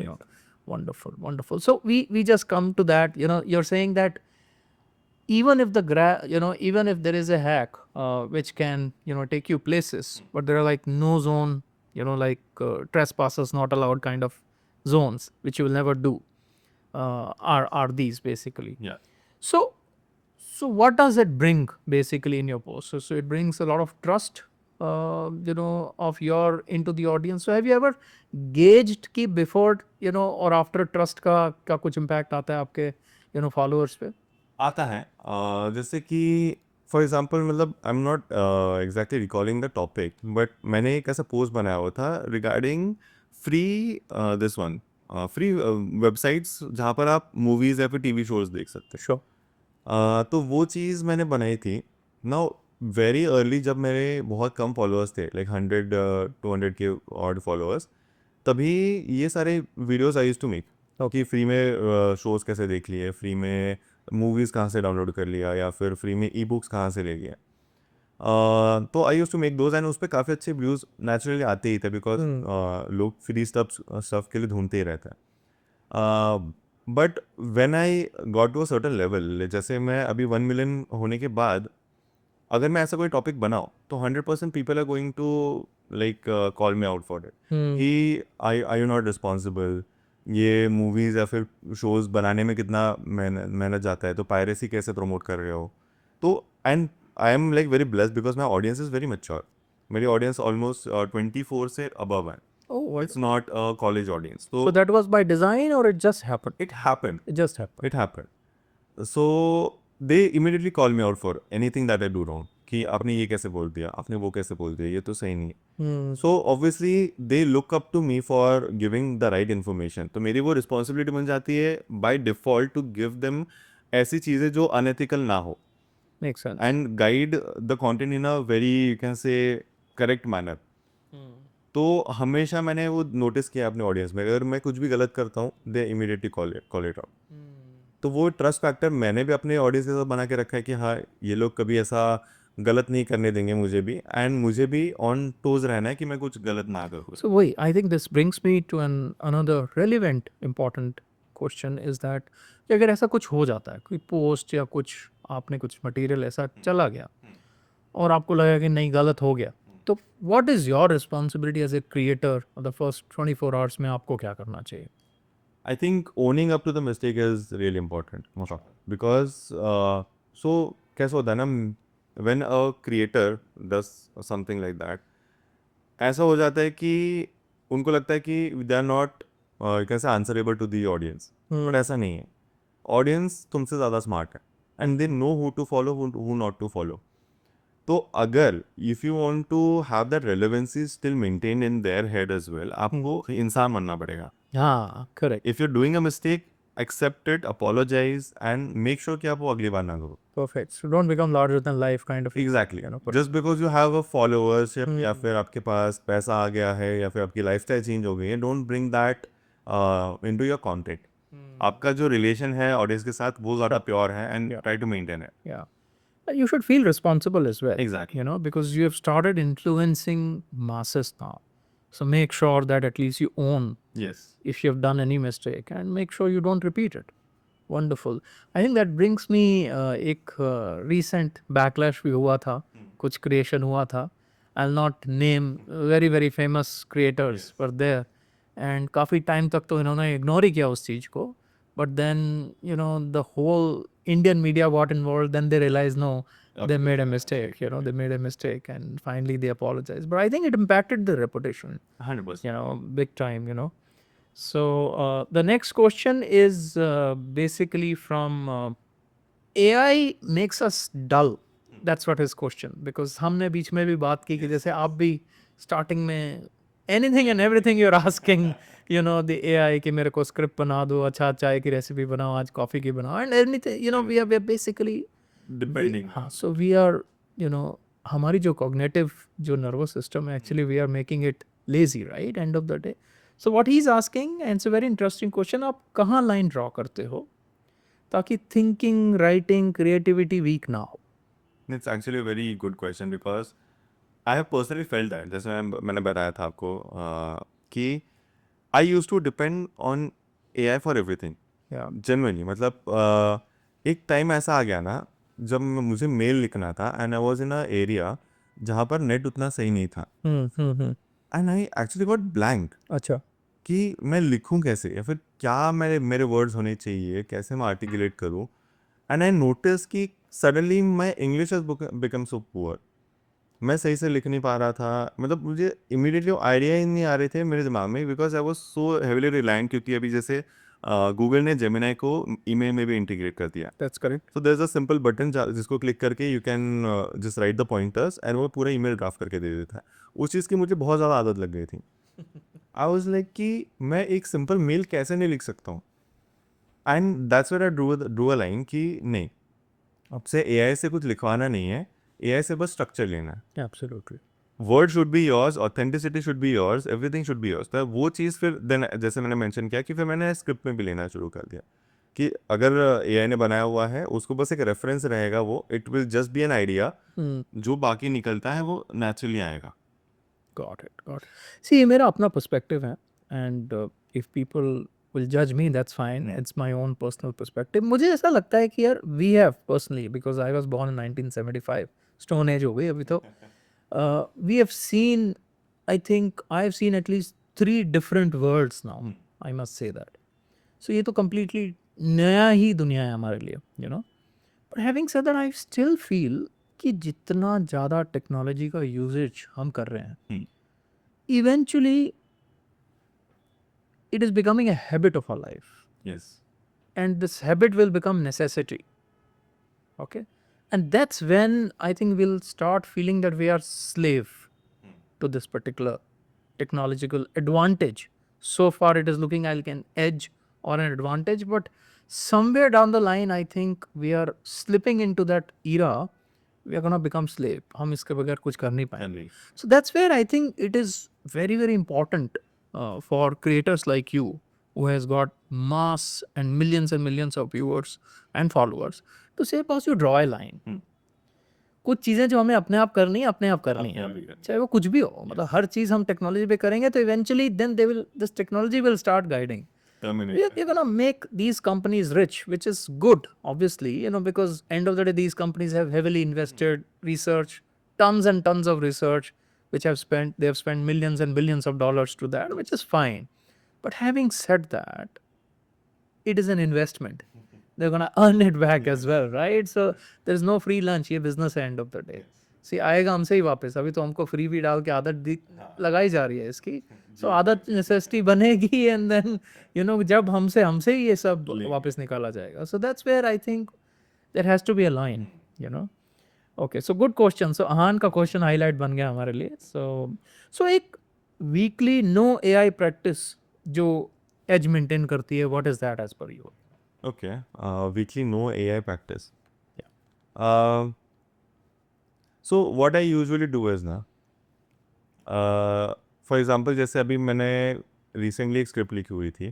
Speaker 2: Wonderful, wonderful. So we just come to that. You're saying that even if even if there is a hack which can take you places, but there are like no zone, like trespassers not allowed kind of zones which you will never do, are these basically.
Speaker 1: Yeah.
Speaker 2: So what does it bring basically in your post? So it brings a lot of trust, of your into the audience. So have you ever gauged कि before, or after trust का कुछ impact आता है आपके, followers पे?
Speaker 1: आता है. जैसे कि फॉर एग्जांपल, मतलब आई am not exactly recalling the topic, but मैंने एक ऐसा पोस्ट बनाया हुआ था regarding free this one free websites जहाँ पर आप मूवीज़ या फिर टीवी शोज देख सकते हैं.
Speaker 2: Sure.
Speaker 1: तो वो चीज़ मैंने बनाई थी. नाउ वेरी अर्ली जब मेरे बहुत कम फॉलोअर्स थे, लाइक 100-200 के ऑड फॉलोअर्स, तभी ये सारे videos I used to make कि फ्री में शोज़ कैसे देख लिए, फ्री में मूवीज़ कहाँ से डाउनलोड कर लिया, या फिर फ्री में ई बुक्स कहाँ से ले लिया. तो I used to make those, and उस पर काफ़ी अच्छे व्यूज़ नेचुरली आते ही थे, बिकॉज लोग फ्री स्टफ के लिए ढूंढते ही रहते हैं. But when I got to a certain level, जैसे मैं अभी 1 मिलियन होने के बाद, अगर मैं ऐसा कोई टॉपिक बनाऊँ तो 100% people are going to like call me out for it कि आई यू नॉट रिस्पॉन्सिबल, ये मूवीज़ या फिर शोज़ बनाने में कितना मेहनत जाता है, तो पायरेसी कैसे प्रमोट कर रहे हो. तो and I am like very blessed because my audience is very mature. मेरी ऑडियंस ऑलमोस्ट 24 से अबव है.
Speaker 2: Oh,
Speaker 1: it's not a college audience.
Speaker 2: so that was by design or it just happened?
Speaker 1: it happened
Speaker 2: It just happened.
Speaker 1: it happened. So they immediately call me out for anything that I do wrong, कि आपने ये कैसे बोल दिया, आपने वो कैसे बोल दिया, ये तो सही नहीं है. So obviously they look up to me for giving the right information. तो मेरी वो रिस्पॉन्सिबिलिटी बन जाती है by default to give them ऐसी चीज़ें जो unethical ना हो,
Speaker 2: Makes sense.
Speaker 1: and guide the content in a very, you can say, correct manner. तो हमेशा मैंने वो नोटिस किया अपने ऑडियंस में, अगर मैं कुछ भी गलत करता हूँ दे इमीडिएटली कॉल इट आउट. तो वो ट्रस्ट फैक्टर मैंने भी अपने ऑडियंस के साथ बना के रखा है कि हाँ, ये लोग कभी ऐसा गलत नहीं करने देंगे मुझे भी, एंड मुझे भी ऑन टोज रहना है कि मैं कुछ गलत ना करूँ.
Speaker 2: So wait, I think this brings me to another relevant important question is that कि अगर ऐसा कुछ हो जाता है, कोई पोस्ट या कुछ आपने कुछ मटेरियल ऐसा चला गया और आपको लगा कि नहीं गलत हो गया, तो what is your responsibility as a creator the first 24 hours में आपको क्या करना चाहिए?
Speaker 1: I think owning up to the mistake is really important, because so कैसा होता है ना, when a creator does something like that, ऐसा हो जाता है कि उनको लगता है कि दे आर नॉट कैसे answerable to the audience, but ऐसा नहीं है. ऑडियंस तुमसे ज़्यादा स्मार्ट है and they know who to follow, who not to follow. तो अगर if you want to have that relevancy still maintain in their head as well, आपको इंसान बनना पड़ेगा.
Speaker 2: हाँ, correct.
Speaker 1: If you are doing a mistake, accept it, apologize and make sure कि आप वो अगली बार ना करो.
Speaker 2: Perfect. So don't become larger than life kind of.
Speaker 1: Exactly.
Speaker 2: You know,
Speaker 1: just because you have a followers या
Speaker 2: Hmm.
Speaker 1: फिर आपके पास पैसा आ गया है या फिर आपकी लाइफस्टाइल चेंज हो गई है, don't bring that into your content. आपका जो रिलेशन है ऑडियंस के साथ वो ज़्यादा प्योर है and
Speaker 2: Yeah.
Speaker 1: Try to maintain it.
Speaker 2: Yeah. You should feel responsible as well.
Speaker 1: Exactly.
Speaker 2: You know, because you have started influencing masses now. So make sure that at least you own
Speaker 1: yes.
Speaker 2: if you have done any mistake and make sure you don't repeat it. Wonderful. I think that brings me एक recent backlash भी हुआ था, कुछ creation हुआ था. I'll not name very very famous creators were there and काफ़ी time तक तो इन्होंने ignore ही किया उस चीज़ को. But then you know the whole Indian media got involved. Then they realized no, they made a mistake. You know they made a mistake and finally they apologized. But I think it impacted the reputation.
Speaker 1: 100%.
Speaker 2: You know, big time. You know. So the next question is basically from AI makes us dull. That's what his question. Because हमने बीच में भी बात की कि जैसे आप भी starting में anything and everything you're asking, you know, the AI कि मेरे को script बना दो, अच्छा चाय की रेसिपी बनाओ, आज कॉफ़ी की बनाओ, and anything, you know, we are basically
Speaker 1: depending.
Speaker 2: हाँ, so we are, you know, हमारी जो cognitive जो nervous system है, actually we are making it lazy, right? End of the day. So what he's asking, and it's a very interesting question, आप कहाँ line draw करते हो ताकि thinking, writing, creativity weak ना हो?
Speaker 1: It's actually very good question because I have personally felt that. जैसे मैंने बताया था आपको कि I use to depend on A I for everything.
Speaker 2: Yeah.
Speaker 1: Generally मतलब एक टाइम ऐसा आ गया ना जब मुझे मेल लिखना था and I was in a area जहाँ पर नेट उतना सही नहीं था and I actually got blank
Speaker 2: अच्छा.
Speaker 1: कि मैं लिखूं कैसे या फिर क्या मेरे मेरे वर्ड्स होने चाहिए, कैसे मैं आर्टिकुलेट करूं. एंड आई नोटिस कि suddenly my English has become so poor. मैं सही से लिख नहीं पा रहा था. मतलब मुझे इमीडिएटली आइडिया ही नहीं आ रहे थे मेरे दिमाग में because I was so heavily reliant. क्योंकि अभी जैसे गूगल ने जेमिनाई को ईमेल में भी इंटीग्रेट कर दिया.
Speaker 2: That's correct.
Speaker 1: So there is a simple button जिसको क्लिक करके you can just write the pointers and वो पूरा ईमेल ड्राफ्ट करके दे देता है. उस चीज़ की मुझे बहुत ज़्यादा आदत लग गई थी. आई वॉज लाइक कि मैं एक सिंपल मेल कैसे नहीं लिख सकता हूँ. And that's where I drew a line कि नहीं, अब से एआई से कुछ लिखवाना नहीं है, एआई से बस स्ट्रक्चर लेना है.
Speaker 2: Absolutely.
Speaker 1: Word should be yours, authenticity should be yours, everything should be yours. तो वो चीज़ फिर देन जैसे मैंने मेंशन किया कि फिर मैंने स्क्रिप्ट में भी लेना शुरू कर दिया कि अगर एआई ने बनाया हुआ है उसको बस एक रेफरेंस रहेगा, वो it will just be an idea. जो बाकी निकलता है वो नेचुरली आएगा.
Speaker 2: Got it. Got it. See, ये मेरा अपना perspective है and if people will judge me, that's fine. It's my own personal perspective. मुझे ऐसा लगता है कि यार we have personally, because I was born in 1975, Stone Age हो गई अभी तो. We have seen, I think I have seen at least 3 different worlds now. I must say that. So ये तो completely नया ही दुनिया है हमारे लिए, you know. But having said that, I still feel कि जितना ज़्यादा टेक्नोलॉजी का यूजेज हम कर रहे हैं, eventually it is becoming a habit of our life,
Speaker 1: yes.
Speaker 2: and this habit will become necessity. Okay, and that's when I think we'll start feeling that we are slave to this particular technological advantage. So far it is looking like an edge or an advantage, but somewhere down the line I think we are slipping into that era. We are going to become slave. हम इसके बगैर कुछ कर नहीं पाएंगे. So that's where I think it is very very important for creators like you who has got mass and millions of viewers and followers to say boss you draw a line. कुछ चीज़ें जो हमें अपने आप करनी है अपने आप करनी है, चाहे वो कुछ भी हो. मतलब हर चीज़ हम टेक्नोलॉजी पे करेंगे तो eventually then they will, this technology will start guiding. We're gonna make these companies rich, which is good, obviously, you know, because end of the day, these companies have heavily invested research, tons and tons of research, which they have spent millions and billions of dollars to that, which is fine. But having said that, it is an investment. They're gonna earn it back as well, right? So there's no free lunch here, business end of the day. सी आएगा हमसे ही वापस, अभी तो हमको free भी डाल के आदत लगाई जा रही है इसकी, सो आदत नेसेसिटी बनेगी एंड देन जब हमसे हमसे ही ये सब वापस निकाला जाएगा, so that's where I think there has to be a line, you know. Okay, so good question. So Ahaan का क्वेश्चन हाईलाइट बन गया हमारे लिए। सो एक वीकली नो एआई प्रैक्टिस जो एज मेंटेन करती है, व्हाट इज दैट एज पर you?
Speaker 1: Okay, weekly no AI practice. So what I usually do is ना, फॉर एग्जांपल जैसे अभी मैंने रिसेंटली एक स्क्रिप्ट लिखी हुई थी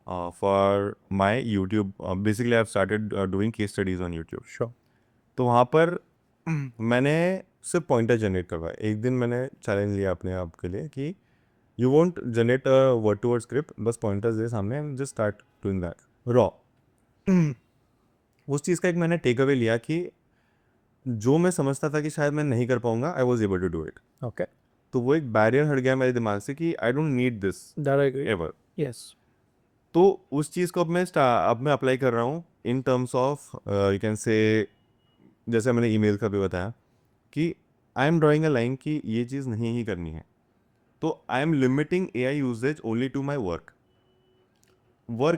Speaker 1: for my YouTube. Basically I have started doing case studies on YouTube.
Speaker 2: Sure.
Speaker 1: तो वहाँ पर मैंने सिर्फ पॉइंटर जनरेट करवाया। एक दिन मैंने चैलेंज लिया अपने आप के लिए कि you want generate a word to word script, बस पॉइंटर्स दे सामने and just start doing that raw. उस चीज़ का एक मैंने टेक अवे लिया कि जो मैं समझता था कि शायद मैं नहीं कर पाऊंगा, I was able to do it.
Speaker 2: Okay,
Speaker 1: तो वो एक बैरियर हट गया मेरे दिमाग से कि I don't need this
Speaker 2: that I agree.
Speaker 1: Ever.
Speaker 2: Yes.
Speaker 1: तो उस चीज़ को अब मैं अप्लाई कर रहा हूँ in terms of you can say, जैसे मैंने ईमेल का भी बताया कि I am drawing a line कि ये चीज़ नहीं ही करनी है। तो I am limiting AI usages only to my work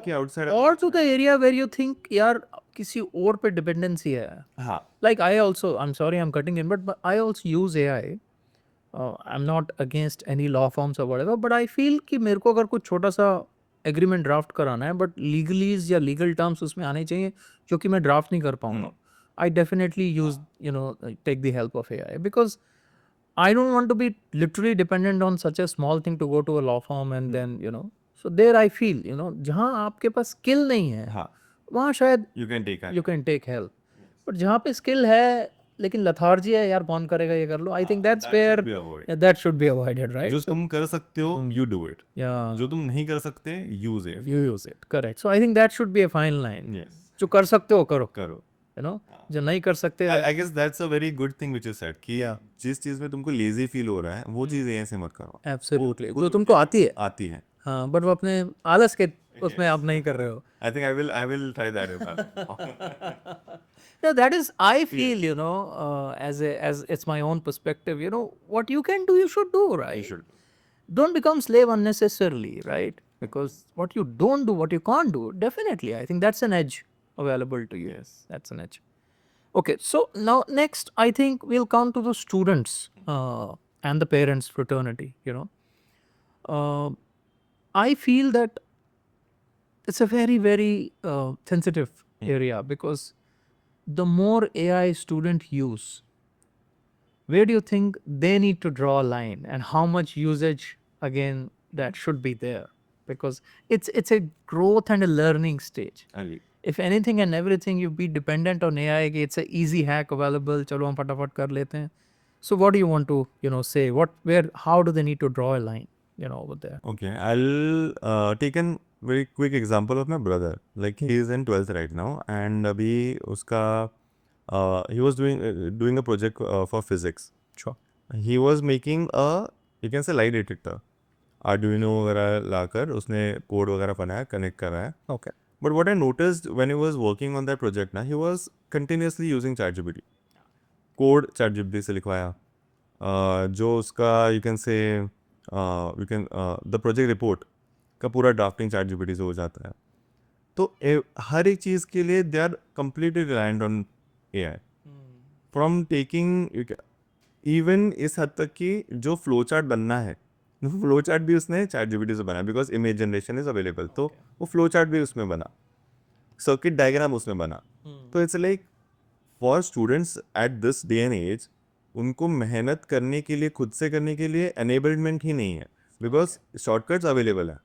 Speaker 1: के आउटसाइड।
Speaker 2: और to the area where you think यार किसी और पे डिपेंडेंसी है।
Speaker 1: हाँ,
Speaker 2: Like I also, I'm sorry I'm cutting in, but I also use AI. I'm not against any law firms or whatever, but I feel कि मेरे को अगर कुछ छोटा सा एग्रीमेंट ड्राफ्ट कराना है, बट लीगलीज या लीगल टर्म्स उसमें आने चाहिए जो कि मैं ड्राफ्ट नहीं कर पाऊंगा, I definitely use take the help of AI because I don't want to be literally dependent on such a small thing to go to a law firm and then so there I feel जहाँ आपके पास skill नहीं है
Speaker 1: हाँ,
Speaker 2: वहाँ शायद
Speaker 1: you can take
Speaker 2: you can take help, but जहाँ पे skill है लेकिन लथार्जी है यार कौन करेगा ये कर लो, I think that's where that should be avoided, right?
Speaker 1: जो तुम कर सकते हो यू डू इट,
Speaker 2: या
Speaker 1: जो तुम नहीं कर सकते use it.
Speaker 2: You use it, correct. So I think that should be a fine line.
Speaker 1: Yes,
Speaker 2: जो कर सकते हो करो,
Speaker 1: करो।
Speaker 2: जो नहीं कर सकते
Speaker 1: I guess that's a very good thing which is said कि
Speaker 2: या
Speaker 1: जिस चीज में तुमको लेजी फील हो रहा है वो चीज ऐसे मत करो।
Speaker 2: एब्सोल्युटली, जो तुमको आती है,
Speaker 1: आती है।
Speaker 2: हाँ, बट वो अपने आलस के उसमें आप नहीं कर रहे हो।
Speaker 1: I think I will try that.
Speaker 2: No, that is, I feel, as it's my own perspective, what you can do, you should do, right?
Speaker 1: should.
Speaker 2: Don't become slave unnecessarily, right? Because what you don't do, what you can't do, definitely, I think that's an edge available to you.
Speaker 1: Yes.
Speaker 2: That's an edge. Okay, so now next, I think we'll come to the students and the parents fraternity, Uh, I feel that it's a very, very sensitive area because the more AI student use, where do you think they need to draw a line and how much usage again that should be there? Because it's a growth and a learning stage.
Speaker 1: Ali.
Speaker 2: If anything and everything you be dependent on AI, कि it's a easy hack available, चलो हम फटाफट कर लेते हैं. So what do you want to say? How do they need to draw a line, over there?
Speaker 1: Okay, I'll take a very quick example of my brother. Like he is in 12th right now, and अभी उसका he was doing a project for physics.
Speaker 2: Sure.
Speaker 1: He was making a, you can say, lie detector. Arduino वगैरह लाकर उसने code वगैरह बनाया, connect करा है.
Speaker 2: Okay.
Speaker 1: But what I noticed when he was working on that project ना, he was continuously using ChatGPT. Code ChatGPT से लिखवाया. जो उसका you can say the project report का पूरा ड्राफ्टिंग ChatGPT से हो जाता है. तो हर एक चीज़ के लिए they are completely reliant on AI. From taking even इस हद तक कि जो फ्लो चार्ट बनना है, फ्लो चार्ट भी उसने ChatGPT से बना because image generation is available. तो वो फ्लो चार्ट भी उसमें बना, सर्किट डायग्राम उसमें बना. तो it's like for students at this day and age, उनको मेहनत करने के लिए, खुद से करने के लिए एनेबलमेंट ही नहीं है बिकॉज शॉर्टकट्स अवेलेबल है.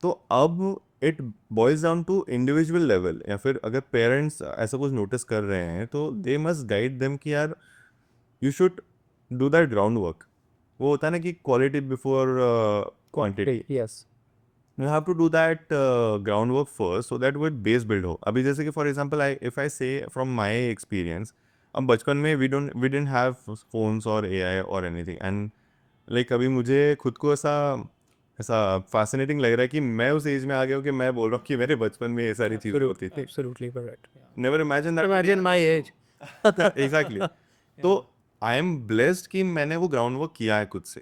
Speaker 1: तो अब it boils down to individual level, या फिर अगर पेरेंट्स ऐसा कुछ नोटिस कर रहे हैं तो दे मस्ट गाइड देम कि यार you should do that ground work. वो होता है ना कि quality before quantity.
Speaker 2: Yes.
Speaker 1: You have to do that ground work first so that वो बेस बिल्ड हो. अभी जैसे कि फॉर एग्जांपल इफ आई से फ्रॉम माय एक्सपीरियंस, अब बचपन में वी डिडंट हैव फोन्स और एआई और एनीथिंग, एंड लाइक अभी मुझे खुद को ऐसा फैसिनेटिंग लग रहा है कि मैं उस एज में आ गया हूँ कि मैं बोल रहा हूँ कि मेरे बचपन में ये सारी चीज़ें होती थी.
Speaker 2: Absolutely correct.
Speaker 1: Never imagine that.
Speaker 2: Imagine my age.
Speaker 1: Exactly. तो आई एम ब्लेस्ड कि मैंने वो ग्राउंड वर्क किया है खुद से,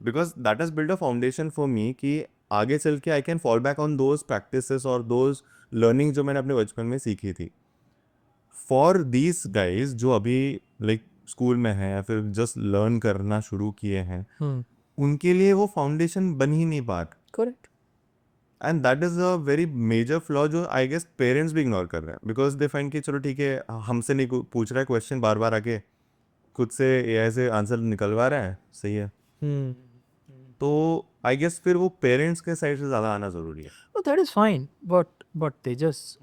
Speaker 1: because that has build a foundation for me कि आगे चल के I can fall back on those practices और दोज लर्निंग जो मैंने अपने बचपन में सीखी थी. फॉर दीज गाइज जो अभी लाइक स्कूल में हैं या फिर जस्ट लर्न करना शुरू किए हैं, उनके लिए वो फाउंडेशन बन ही नहीं पा रहा.
Speaker 2: Correct.
Speaker 1: And that is a very major flaw जो आई गेस पेरेंट्स भी इग्नोर कर रहे हैं, बिकॉज दे फाइंड कि चलो ठीक है हमसे नहीं पूछ रहा है क्वेश्चन बार बार आके, खुद से एआई से आंसर निकलवा रहा है, सही है. तो आई गेस फिर वो पेरेंट्स के साइड से ज़्यादा आना ज़रूरी है.
Speaker 2: Oh, that is fine, but they just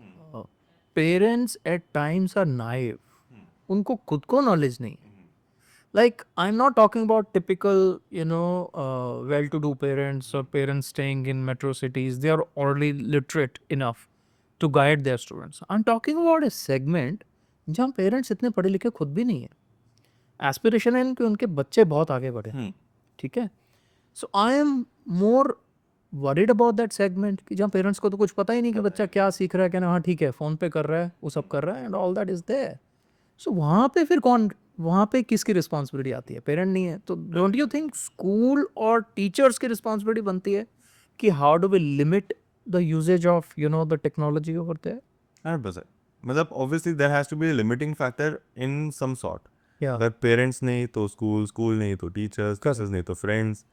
Speaker 2: parents at times are naive. उनको खुद को knowledge नहीं है. Like I'm not talking about typical, well-to-do parents or parents staying in metro cities. They are already literate enough to guide their students. I'm talking about a segment जहाँ parents इतने पढ़े लिखे खुद भी नहीं है. Aspiration है कि उनके बच्चे बहुत आगे बढ़े. ठीक है. So I am more worried about that segment कि जहाँ पेरेंट्स को तो कुछ पता ही नहीं कि बच्चा क्या सीख रहा है, क्या ना, हाँ ठीक है फ़ोन पे कर रहा है, वो सब कर रहा है and all that is there. So वहाँ पे फिर कौन, वहाँ पे किसकी रिस्पॉन्सिबिलिटी आती है? पेरेंट नहीं है. तो डोंट यू थिंक स्कूल और टीचर्स की रिस्पॉन्सिबिलिटी बनती है कि how do we limit the usages of the technology over there?
Speaker 1: 100%. मतलब obviously there has to be limiting factor in some sort.
Speaker 2: या
Speaker 1: अगर पेरेंट्स नहीं तो स्कूल, स्कूल नहीं तो टीचर्स, टीचर्स नहीं तो friends.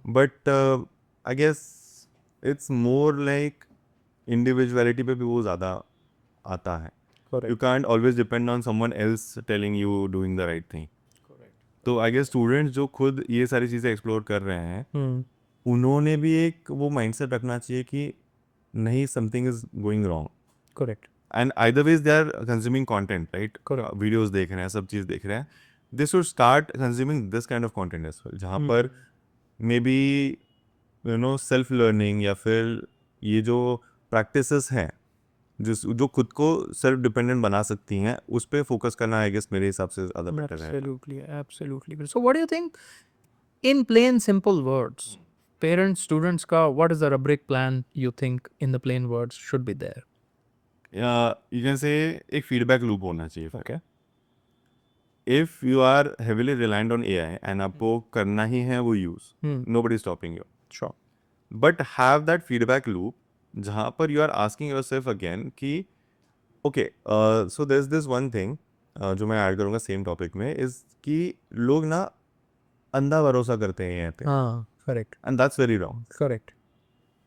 Speaker 1: But I guess it's more like individuality पे भी वो ज़्यादा आता है. You can't always depend on someone else telling you doing the right thing. तो आई गेस स्टूडेंट्स जो खुद ये सारी चीज़ें एक्सप्लोर कर रहे हैं, उन्होंने भी एक वो माइंडसेट रखना चाहिए कि नहीं, something is going wrong.
Speaker 2: Correct.
Speaker 1: And either ways they are consuming content, right? Videos देख रहे हैं, सब चीज़ देख रहे हैं. They should start consuming this kind of content as well, जहाँ पर मे बी सेल्फ लर्निंग या फिर ये जो प्रैक्टिसेस हैं जो खुद को सेल्फ डिपेंडेंट बना सकती हैं, उस पर फोकस करना आई गेस मेरे हिसाब से ज़्यादा बेटर है.
Speaker 2: Absolutely, absolutely. So what do you think, in plain simple words, parents, students का what is the rubric plan you think in the plain words should be there?
Speaker 1: You can say एक feedback loop होना चाहिए.
Speaker 2: Okay.
Speaker 1: If you are heavily reliant on AI and आपको करना ही है वो use, nobody stopping you.
Speaker 2: Sure.
Speaker 1: But have that feedback loop जहाँ पर you are asking yourself again कि okay, so there is this one thing जो मैं ऐड करूँगा सेम टॉपिक में, इज कि लोग ना अंधा भरोसा करते हैं यहाँ पे,
Speaker 2: हाँ, correct,
Speaker 1: and that's very wrong.
Speaker 2: correct.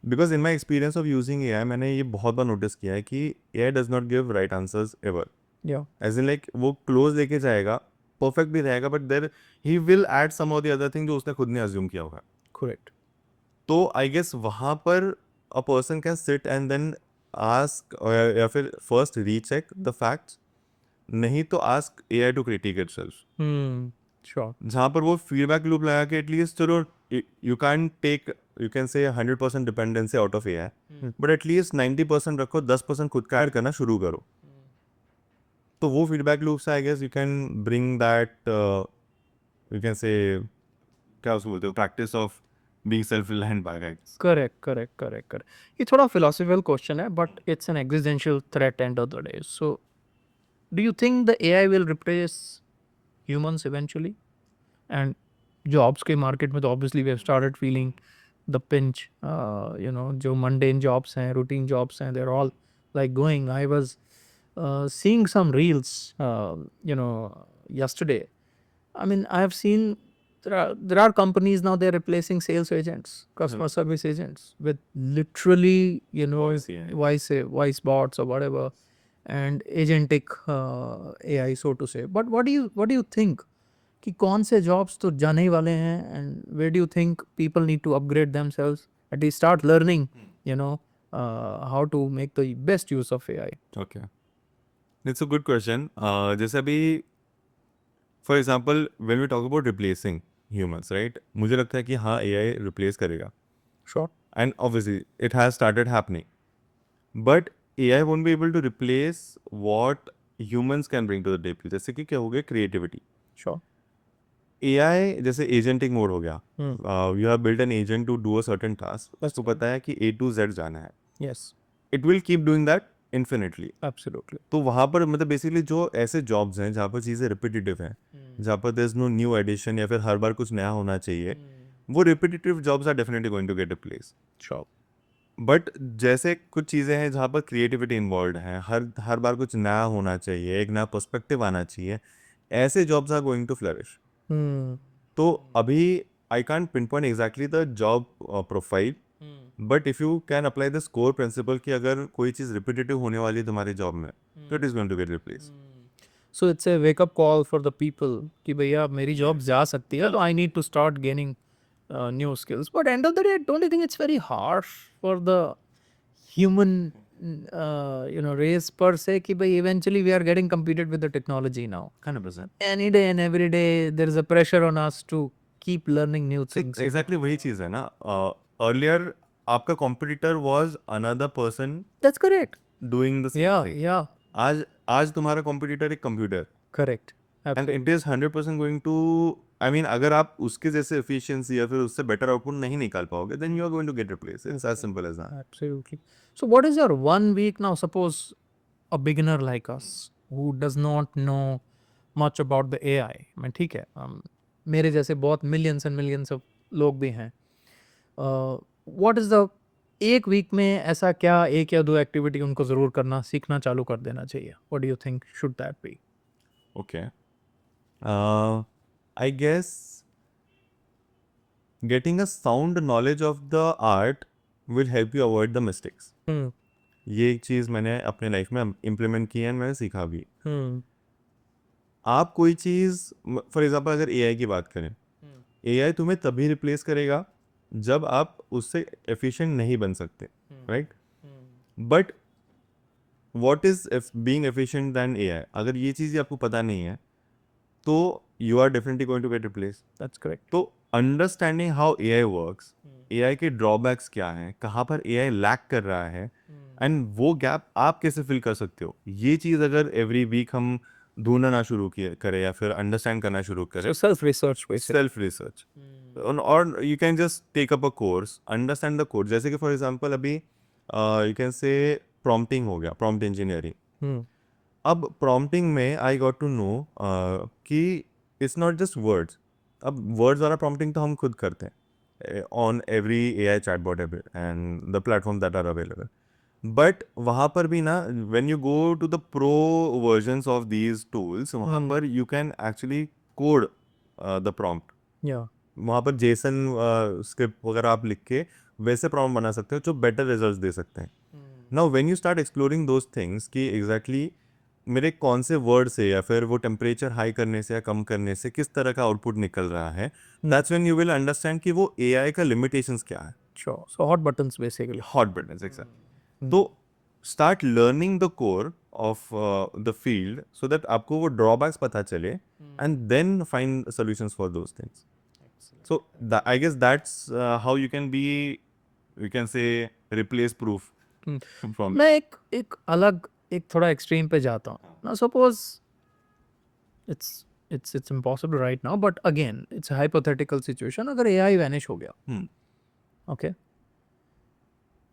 Speaker 1: Because in my experience of using AI मैंने ये बहुत बार नोटिस किया है कि AI does not give right answers ever.
Speaker 2: Yeah.
Speaker 1: As in like वो क्लोज लेके जाएगा, परफेक्ट भी रहेगा, but there he will add some of the other thing जो उसने खुद ने अज्यूम किया होगा.
Speaker 2: Correct.
Speaker 1: तो आई गेस वहाँ पर a person can sit and then ask, या फिर फर्स्ट रीचेक द फैक्ट्स, नहीं तो ask AI to critique itself.
Speaker 2: Sure.
Speaker 1: जहाँ पर वो फीडबैक लूप लगा के एटलीस्ट चलो you can take, you can say 100% dependency out of AI, but at least 90% रखो, 10% खुद का ऐड करना शुरू करो. तो वो फीडबैक लूप से I guess you can bring that, you can say क्या उसको बोलते हो, practice of being self reliant by guides.
Speaker 2: Correct. ये थोड़ा philosophical question है, but it's an existential threat end of the day. So, do you think the AI will replace humans eventually? And jobs के market में तो obviously we have started feeling the pinch. जो mundane jobs हैं, routine jobs हैं, they're all like going. I was seeing some reels, yesterday. I mean, I have seen there are companies now, they're replacing sales agents, customer service agents with literally, voice bots or whatever, and agentic AI, so to say. But what do you think? कि कौन से jobs तो जाने ही वाले हैं, and where do you think people need to upgrade themselves, at least start learning, how to make the best use of AI?
Speaker 1: Okay, it's a good question. जैसे अभी for example when we talk about replacing humans, right, मुझे लगता है कि हाँ AI replace करेगा,
Speaker 2: Sure.
Speaker 1: And obviously it has started happening, but AI won't be able to replace what humans can bring to the table. जैसे कि क्या हो गया, क्रिएटिविटी.
Speaker 2: Sure.
Speaker 1: एआई जैसे एजेंटिक मोड हो गया, you have built an agent to do a certain task, बस तो पता है कि A to Z जाना है,
Speaker 2: Yes.
Speaker 1: it will keep doing that infinitely.
Speaker 2: Absolutely.
Speaker 1: तो वहाँ पर मतलब बेसिकली जो ऐसे जॉब्स हैं जहाँ पर चीज़ें रिपीटेटिव हैं, जहाँ पर there is no new addition या फिर हर बार कुछ नया होना चाहिए, वो repetitive jobs are definitely going to get replace.
Speaker 2: Sure.
Speaker 1: But जैसे कुछ चीज़ें हैं जहाँ पर क्रिएटिविटी इन्वॉल्व है, हर हर बार कुछ नया होना चाहिए, एक नया पर्सपेक्टिव आना चाहिए, ऐसे jobs are going to flourish. तो अभी I can't pinpoint exactly the job profile, but if you can apply the score principle कि अगर कोई चीज़ रिपीटेटिव होने वाली है तुम्हारी जॉब में, तो it is going to get replace.
Speaker 2: So it's a wake up call for the people कि भैया मेरी जॉब जा सकती है, तो I need to start gaining new skills. But end of the day don't you think it's very harsh for the human race per se कि भाई eventually we are getting competed with the technology now.
Speaker 1: 100%।
Speaker 2: Any day and every day there is a pressure on us to keep learning new things.
Speaker 1: Exactly वही चीज़ है ना। Earlier आपका competitor was another person
Speaker 2: That's correct.
Speaker 1: Doing the same
Speaker 2: Yeah,
Speaker 1: thing.
Speaker 2: yeah,
Speaker 1: आज तुम्हारा competitor एक computer,
Speaker 2: correct.
Speaker 1: And it is 100% going to, I mean अगर आप उसके जैसे एफिशिएंसी या फिर उससे बेटर आउटपुट नहीं निकाल पाओगे, then you are going to get replace. It's as simple as that.
Speaker 2: Absolutely. So what is your 1 week now? Suppose a beginner like us who does not know much about the AI. मैं ठीक है, मेरे जैसे बहुत millions and millions of लोग भी हैं. What is the एक वीक में ऐसा क्या एक या दो एक्टिविटी उनको ज़रूर करना सीखना चालू कर देना चाहिए? What do you think should that be?
Speaker 1: Okay. I guess getting a sound knowledge of the art will help you avoid the mistakes. ये एक चीज़ मैंने अपने लाइफ में इम्प्लीमेंट की है and मैंने सीखा भी। आप कोई चीज़, फॉर एग्जांपल अगर एआई की बात करें, एआई तुम्हें तभी रिप्लेस करेगा जब आप उससे एफिशिएंट नहीं बन सकते, right? But what is being efficient than AI? अगर ये चीज़ आपको पता नहीं है, तो you are definitely going to get replace.
Speaker 2: That's correct.
Speaker 1: तो understanding how AI works, AI के ड्रॉबैक्स क्या हैं, कहाँ पर एआई लैक कर रहा है, एंड वो गैप आप कैसे फिल कर सकते हो, ये चीज़ अगर एवरी वीक हम ढूंढना शुरू करें या फिर अंडरस्टैंड करना शुरू करें,
Speaker 2: So self-research basically.
Speaker 1: Self research, और you can just take up a course, understand the course. जैसे कि फॉर एग्जांपल अभी यू कैन से प्रॉम्प्टिंग हो गया, प्रॉम्प्ट इंजीनियरिंग।
Speaker 2: Hmm.
Speaker 1: अब प्रॉम्प्टिंग में आई गॉट टू नो कि इट्स नॉट जस्ट वर्ड्स। अब वर्ड्स वाला प्रॉम्प्टिंग तो हम खुद करते हैं on every AI chatbot and the platform that are available, but वहाँ पर भी ना, when you go to the pro versions of these tools, वहाँ पर you can actually code the prompt.
Speaker 2: Yeah.
Speaker 1: वहाँ पर जेसन स्क्रिप्ट वगैरह आप लिख के वैसे प्रॉम्प्ट बना सकते हो जो बेटर रिजल्ट्स दे सकते हैं। Now when you start exploring those things कि एग्जैक्टली मेरे कौन से वर्ड से या फिर वो टेम्परेचर हाई करने से या कम करने से किस तरह का आउटपुट निकल रहा है, that's when you will understand कि वो एआई का लिमिटेशंस क्या है।
Speaker 2: Sure. So hot buttons basically.
Speaker 1: Hot buttons, exact. तो start learning the core of the field so that आपको वो ड्रॉबैक्स पता चले, and then find solutions for those things. So I guess that's how you can be, you can say, replace proof from.
Speaker 2: मैं एक अलग एक थोड़ा extreme पे जाता हूँ ना. Suppose it's impossible right now, but again it's hypothetical situation. अगर एआई वैनिश हो गया, ओके,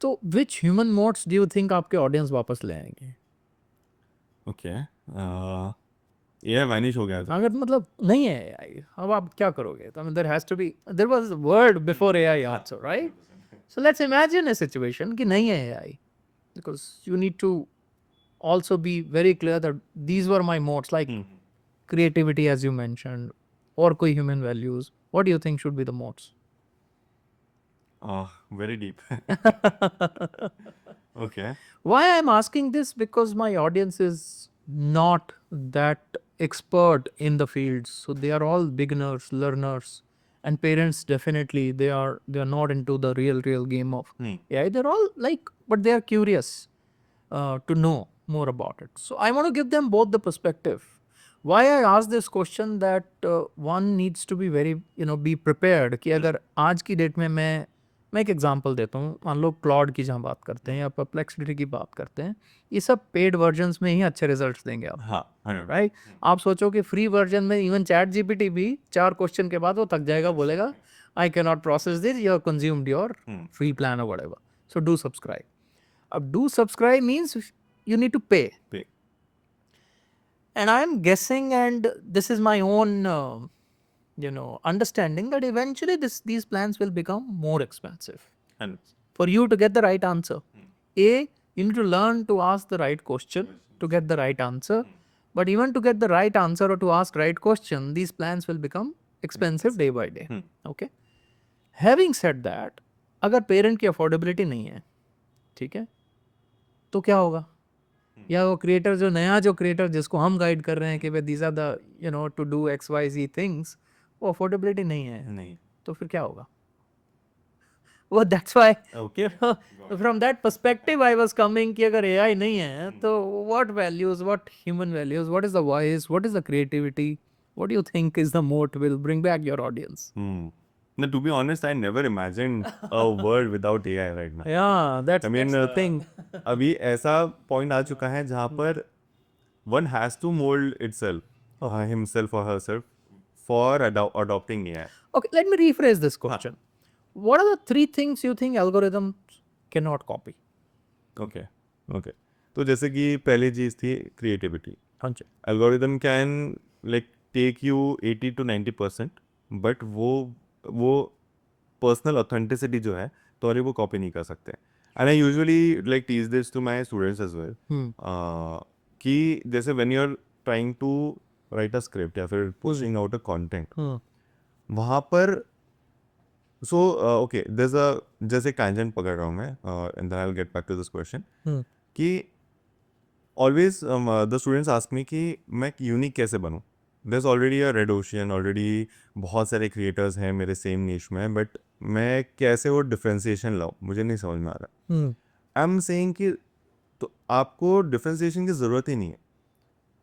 Speaker 2: तो which human modes do you think आपके ऑडियंस वापस ले आएंगे?
Speaker 1: Okay. AI वैनिश हो गया था।
Speaker 2: अगर मतलब नहीं है एआई, अब आप क्या करोगे? तो there has to be, there was word before AI also, right? So let's imagine a situation कि नहीं है AI, because you need to also be very clear that these were my modes, like creativity as you mentioned, or koi human values. What do you think should be the modes?
Speaker 1: Very deep. Okay.
Speaker 2: Why I'm asking this? Because my audience is not that expert in the field, so they are all beginners, learners, and parents definitely they are not into the real game of AI. They're all like, but they are curious to know more about it. So I want to give them both the perspective. Why I ask this question, that one needs to be very be prepared कि अगर आज की date में मैं एक example देता हूँ. मान लो क्लॉड की जहाँ बात करते हैं या परप्लेक्सिटी की बात करते हैं, ये सब पेड वर्जन्स में ही अच्छे रिजल्ट्स देंगे आप.
Speaker 1: हाँ,
Speaker 2: राइट? आप सोचो कि फ्री वर्जन में इवन चैट जीपीटी भी 4 क्वेश्चन के बाद वो थक जाएगा, बोलेगा आई can not process this, you have consumed your free plan और व्हाटएवर, सो डू सब्सक्राइब. अब do subscribe means you need to pay.
Speaker 1: Pay.
Speaker 2: And I'm guessing, and this is my own, understanding, that eventually these plans will become more expensive.
Speaker 1: And
Speaker 2: For you to get the right answer, you need to learn to ask the right question to get the right answer. But even to get the right answer or to ask right question, these plans will become expensive day by day. Okay. Having said that, अगर parent की affordability नहीं है, ठीक है, तो क्या होगा? या वो क्रिएटर जो नया जो क्रिएटर जिसको हम गाइड कर रहे हैं कि भाई these are the to do XYZ things, वो अफोर्डेबिलिटी नहीं है,
Speaker 1: नहीं.
Speaker 2: तो फिर क्या होगा? वो that's why
Speaker 1: Okay.
Speaker 2: From that perspective I was coming कि अगर AI नहीं है तो what values, what human values, what is the voice, what is the creativity, what do you think is the moat will bring back your audience?
Speaker 1: No, to be honest, I never imagined a world without AI right now.
Speaker 2: या that's
Speaker 1: I mean,
Speaker 2: the thing.
Speaker 1: अभी ऐसा point आ चुका है जहाँ पर one has to mold itself or himself or herself for adopting AI.
Speaker 2: Okay, let me rephrase this question. What are the 3 things you think algorithms cannot copy?
Speaker 1: Okay. Okay. तो जैसे कि पहली चीज़ थी creativity.
Speaker 2: हाँ जी.
Speaker 1: Algorithm can like take you 80 to 90%, but वो personal authenticity जो है तो वो कॉपी नहीं कर सकते. And I usually like teach this to my students as well कि जैसे when you are trying to write a script या फिर पुशिंग आउट अ कंटेंट, वहाँ पर so okay there is a जैसे टैंजेंट पकड़ रहा हूँ मैं and then I will get back to this question कि always the students ask me कि मैं यूनिक कैसे बनूँ. there's already a red ocean, already बहुत सारे क्रिएटर्स हैं मेरे सेम नीश में, बट मैं कैसे वो डिफ्रेंसिएशन लाऊं मुझे नहीं समझ में आ रहा. आई एम सेइंग कि तो आपको डिफ्रेंसिएशन की ज़रूरत ही नहीं है.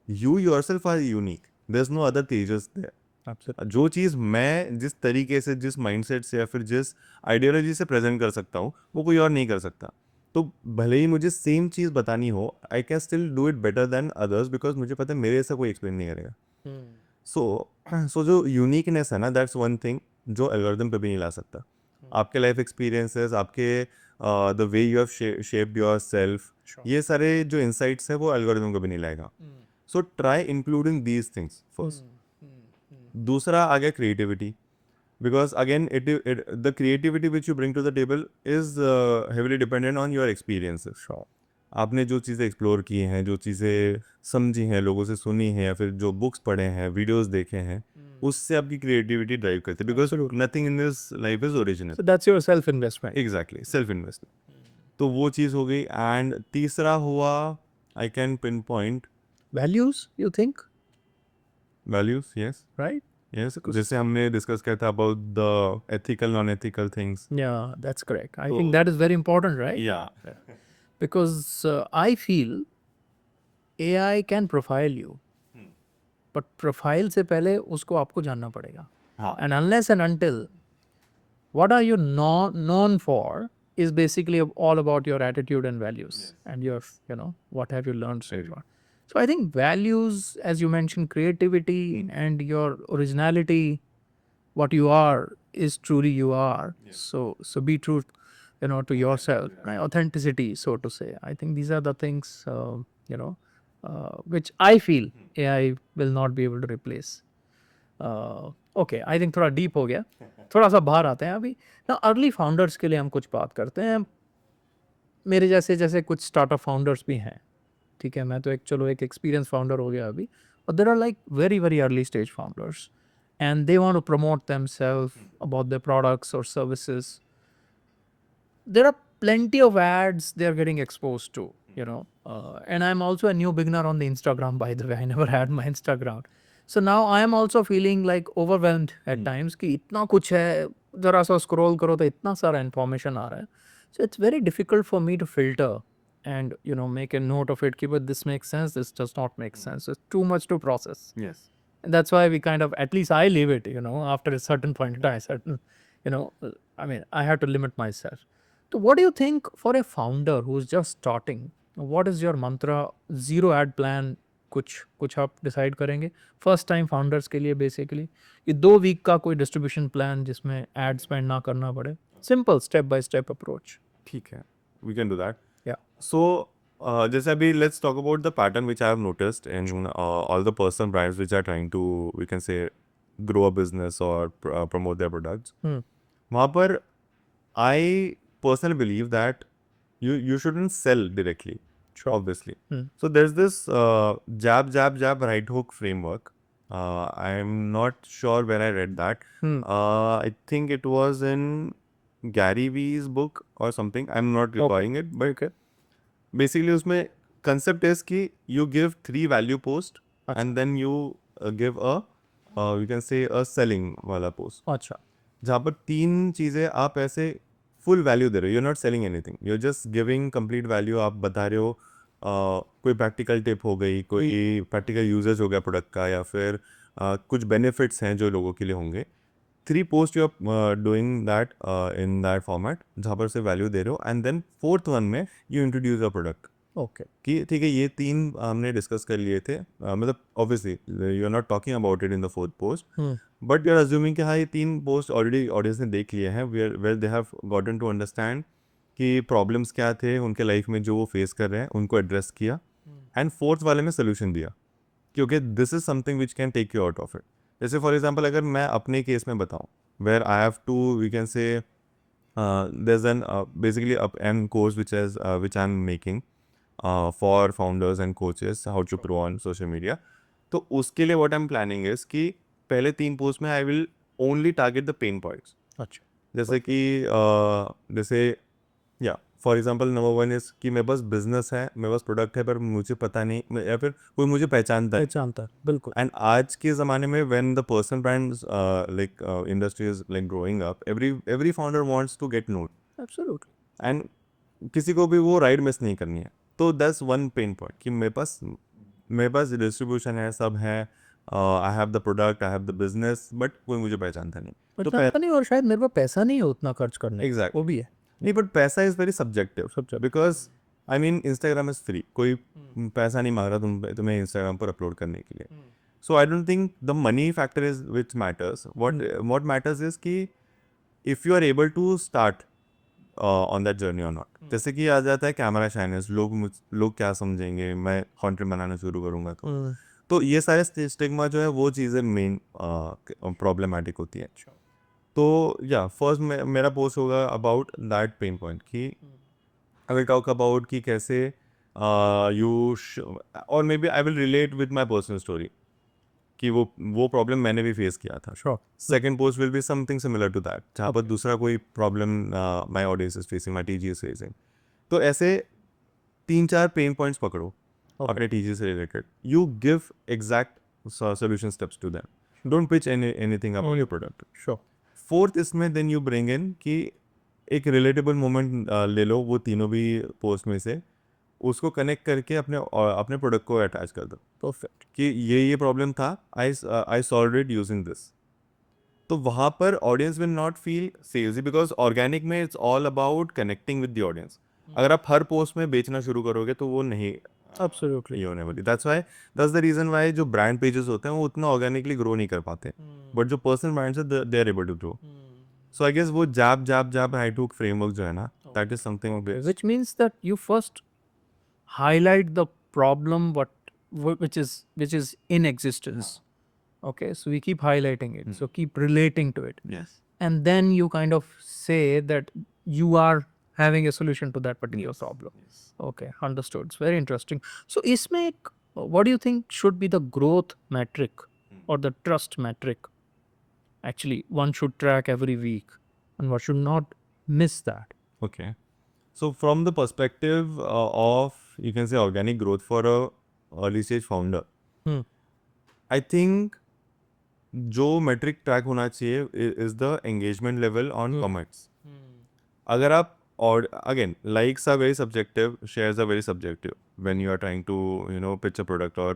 Speaker 1: You yourself are unique, there is no other Tejas there. जो चीज़ मैं जिस तरीके से, जिस माइंडसेट से या फिर जिस आइडियोलॉजी से प्रेजेंट कर सकता हूँ वो कोई और नहीं कर सकता. तो भले ही मुझे सेम चीज़ बतानी हो, I can still do it better than others because मुझे पता है मेरे ऐसा कोई एक्सप्लेन नहीं करेगा. सो जो यूनिकनेस है ना, दैट्स वन थिंग जो एल्गोरिथम पे भी नहीं ला सकता. आपके लाइफ एक्सपीरियंसेस, आपके the way you have shaped your self, ये सारे जो इंसाइट्स है वो एल्गोरिथम को भी नहीं लाएगा. So try including these things first. दूसरा आ गया creativity, because again the creativity which you bring to the table is heavily dependent on your experiences. आपने जो चीज़ें एक्सप्लोर की हैं, जो चीज़ें समझी हैं, लोगों से सुनी हैं या फिर जो बुक्स पढ़े हैं, वीडियोस देखे हैं, उससे आपकी क्रिएटिविटी ड्राइव करती है. Because nothing in this life is original.
Speaker 2: So that's your self investment.
Speaker 1: Exactly, self investment. तो वो चीज़ हो गई. एंड तीसरा हुआ, I can pin point
Speaker 2: Values, you think?
Speaker 1: Values. Yes,
Speaker 2: Right?
Speaker 1: Yes, जैसे हमने डिस्कस किया था about the ethical non ethical things.
Speaker 2: Yeah, that's correct. I think that is very important, right?
Speaker 1: या
Speaker 2: Because I feel AI can profile you, but profile से पहले उसको आपको जानना पड़ेगा.
Speaker 1: हाँ.
Speaker 2: And unless and until what are you known for is basically all about your attitude and values and your, what have you learned so far. So I think values, as you mentioned, creativity and your originality, what you are is truly you are. So be true, to yourself, right? Authenticity, so to say. I think these are the things, which I feel AI will not be able to replace. Okay, I think थोड़ा deep हो गया, थोड़ा सा बाहर आते हैं अभी ना. अर्ली फाउंडर्स के लिए हम कुछ बात करते हैं. मेरे जैसे कुछ स्टार्टअप फाउंडर्स भी हैं, ठीक है. मैं तो एक एक्सपीरियंस फाउंडर हो गया अभी, और there are like very very early stage founders and they want to promote themselves about their products और services. there are plenty of ads they are getting exposed to, and I'm also a new beginner on the Instagram, by the way. I never had my Instagram. So now I am also feeling like overwhelmed at times कि इतना कुछ है, जरा सा scroll करो तो इतना सारा information आ रहा है. So it's very difficult for me to filter and make a note of it कि but this makes sense, this does not make sense. It's too much to process.
Speaker 1: Yes.
Speaker 2: And that's why we kind of, at least I leave it, after a certain point in time, I have to limit myself. So what do you think for a founder who's just starting? What is your mantra? Zero ad plan, कुछ आप decide करेंगे first time founders के लिए basically ये 2 week का कोई distribution plan जिसमें ad spend ना करना पड़े. Simple step by step approach.
Speaker 1: ठीक है, वी कैन डू दैट.
Speaker 2: या
Speaker 1: सो जैसे अभी let's talk about the pattern which I have noticed in all the personal brands which are trying to, we can say, grow a business or promote their products. वहाँ पर I personally believe that you shouldn't sell directly, obviously. So there's this jab, right hook framework. I'm not sure where I read that. I think it was in Gary Vee's book or something. I'm not recalling it, but basically उसमें concept is कि you give 3 value post and then you give a you can say a selling वाला post.
Speaker 2: अच्छा,
Speaker 1: जहाँ पर 3 चीज़ें आप ऐसे full value दे रहे हो, you are not selling anything, you are just giving complete value. आप बता रहे हो कोई प्रैक्टिकल टिप हो गई, कोई प्रैक्टिकल यूजेज हो गया प्रोडक्ट का, या फिर कुछ बेनिफिट्स हैं जो लोगों के लिए होंगे. 3 post you are doing that in that format जहाँ पर से वैल्यू दे रहे हो, एंड देन फोर्थ वन में you introduce a product.
Speaker 2: Okay,
Speaker 1: कि ठीक है ये 3 हमने डिस्कस कर लिए थे, मतलब obviously you are not talking about it in the fourth post, but you are assuming कि हाँ ये 3 पोस्ट ऑलरेडी ऑडियंस ने देख लिए हैं, where they have gotten to understand कि प्रॉब्लम्स क्या थे उनके लाइफ में जो वो फेस कर रहे हैं, उनको एड्रेस किया, एंड फोर्थ वाले में सोल्यूशन दिया क्योंकि this is something which can take you out of it. जैसे फॉर एग्जाम्पल अगर मैं अपने केस में बताऊँ, where I have to, we can say there's an basically an course which I'm making for founders and coaches how to grow on social media. तो उसके लिए what I'm planning is कि पहले 3 पोस्ट में I will only target the pain points.
Speaker 2: अच्छा,
Speaker 1: जैसे कि जैसे या फॉर एग्जांपल नंबर 1 इज कि मेरे पास बिजनेस है, मेरे पास प्रोडक्ट है, पर मुझे पता नहीं या फिर कोई मुझे पहचानता है.
Speaker 2: पहचानता है, बिल्कुल.
Speaker 1: एंड आज के ज़माने में when the personal brands like industry is like growing up, every founder wants to get known,
Speaker 2: absolutely.
Speaker 1: And किसी को भी वो राइड मिस नहीं करनी है. तो दैट्स वन पेन पॉइंट कि मेरे पास डिस्ट्रीब्यूशन है, सब है, I have the product, I have the business, but कोई मुझे पहचानता नहीं. तो
Speaker 2: पहचानता नहीं, और शायद मेरे पास पैसा नहीं है उतना खर्च करने का,
Speaker 1: Exactly.
Speaker 2: वो भी है.
Speaker 1: नहीं, बट पैसा is very subjective because I mean Instagram is free, कोई पैसा नहीं मांग रहा तुम्हें इंस्टाग्राम पर अपलोड करने के लिए. So I don't think the money factor is which matters. What matters is कि if you are able to start on that journey और नॉट. जैसे कि आ जाता है कैमरा शाइनेस, लोग क्या समझेंगे, मैं कंटेंट बनाना शुरू करूँगा तो ये सारे स्टिग्मा जो है वो चीज़ें मेन प्रॉब्लमैटिक होती है. तो या फर्स्ट मेरा पोस्ट होगा अबाउट दैट पेन पॉइंट कि आई विल टॉक अबाउट कि कैसे और maybe I will relate with my personal story कि वो प्रॉब्लम मैंने भी फेस किया था.
Speaker 2: Sure.
Speaker 1: Second post will be something similar to that जहाँ पर दूसरा कोई problem my audience is facing, my TG is facing. तो ऐसे 3-4 पेन पॉइंट्स पकड़ो अपने टीजी से related, you give exact solution steps to them, don't pitch anything about your product.
Speaker 2: Sure.
Speaker 1: Fourth इसमें देन यू ब्रिंग इन कि एक relatable moment ले लो वो तीनों भी पोस्ट में से, उसको कनेक्ट करके अपने प्रोडक्ट को अटैच कर दो.
Speaker 2: परफेक्ट.
Speaker 1: कि ये प्रॉब्लम था, I solve it using this. तो वहाँ पर audience will not feel salesy because organic में it's all about connecting with the audience. अगर आप हर पोस्ट में बेचना शुरू करोगे तो वो नहीं
Speaker 2: एब्सोल्युटली.
Speaker 1: ये होने वाली. दैट्स द रीजन वाई जो ब्रांड पेजेस होते हैं वो उतना ऑर्गेनिकली ग्रो नहीं कर पाते, बट जो पर्सनल ब्रांड्स है they are able to grow. So I guess वो जैब राइट हुक फ्रेमवर्क जो है ना, that is something
Speaker 2: Which means that you first highlight the problem which is in existence. Okay, so we keep highlighting it, so keep relating to it,
Speaker 1: yes.
Speaker 2: and then you kind of say that you are having a solution to that particular problem. Okay, understood. It's very interesting. So isme what do you think should be the growth metric or the trust metric actually one should track every week, and what should not miss that?
Speaker 1: Okay. So from the perspective of, you can say, organic growth for a early stage founder, I think जो metric track होना चाहिए is the engagement level on comments. अगर आप, और again, likes are very subjective, shares are very subjective when you are trying to pitch a product or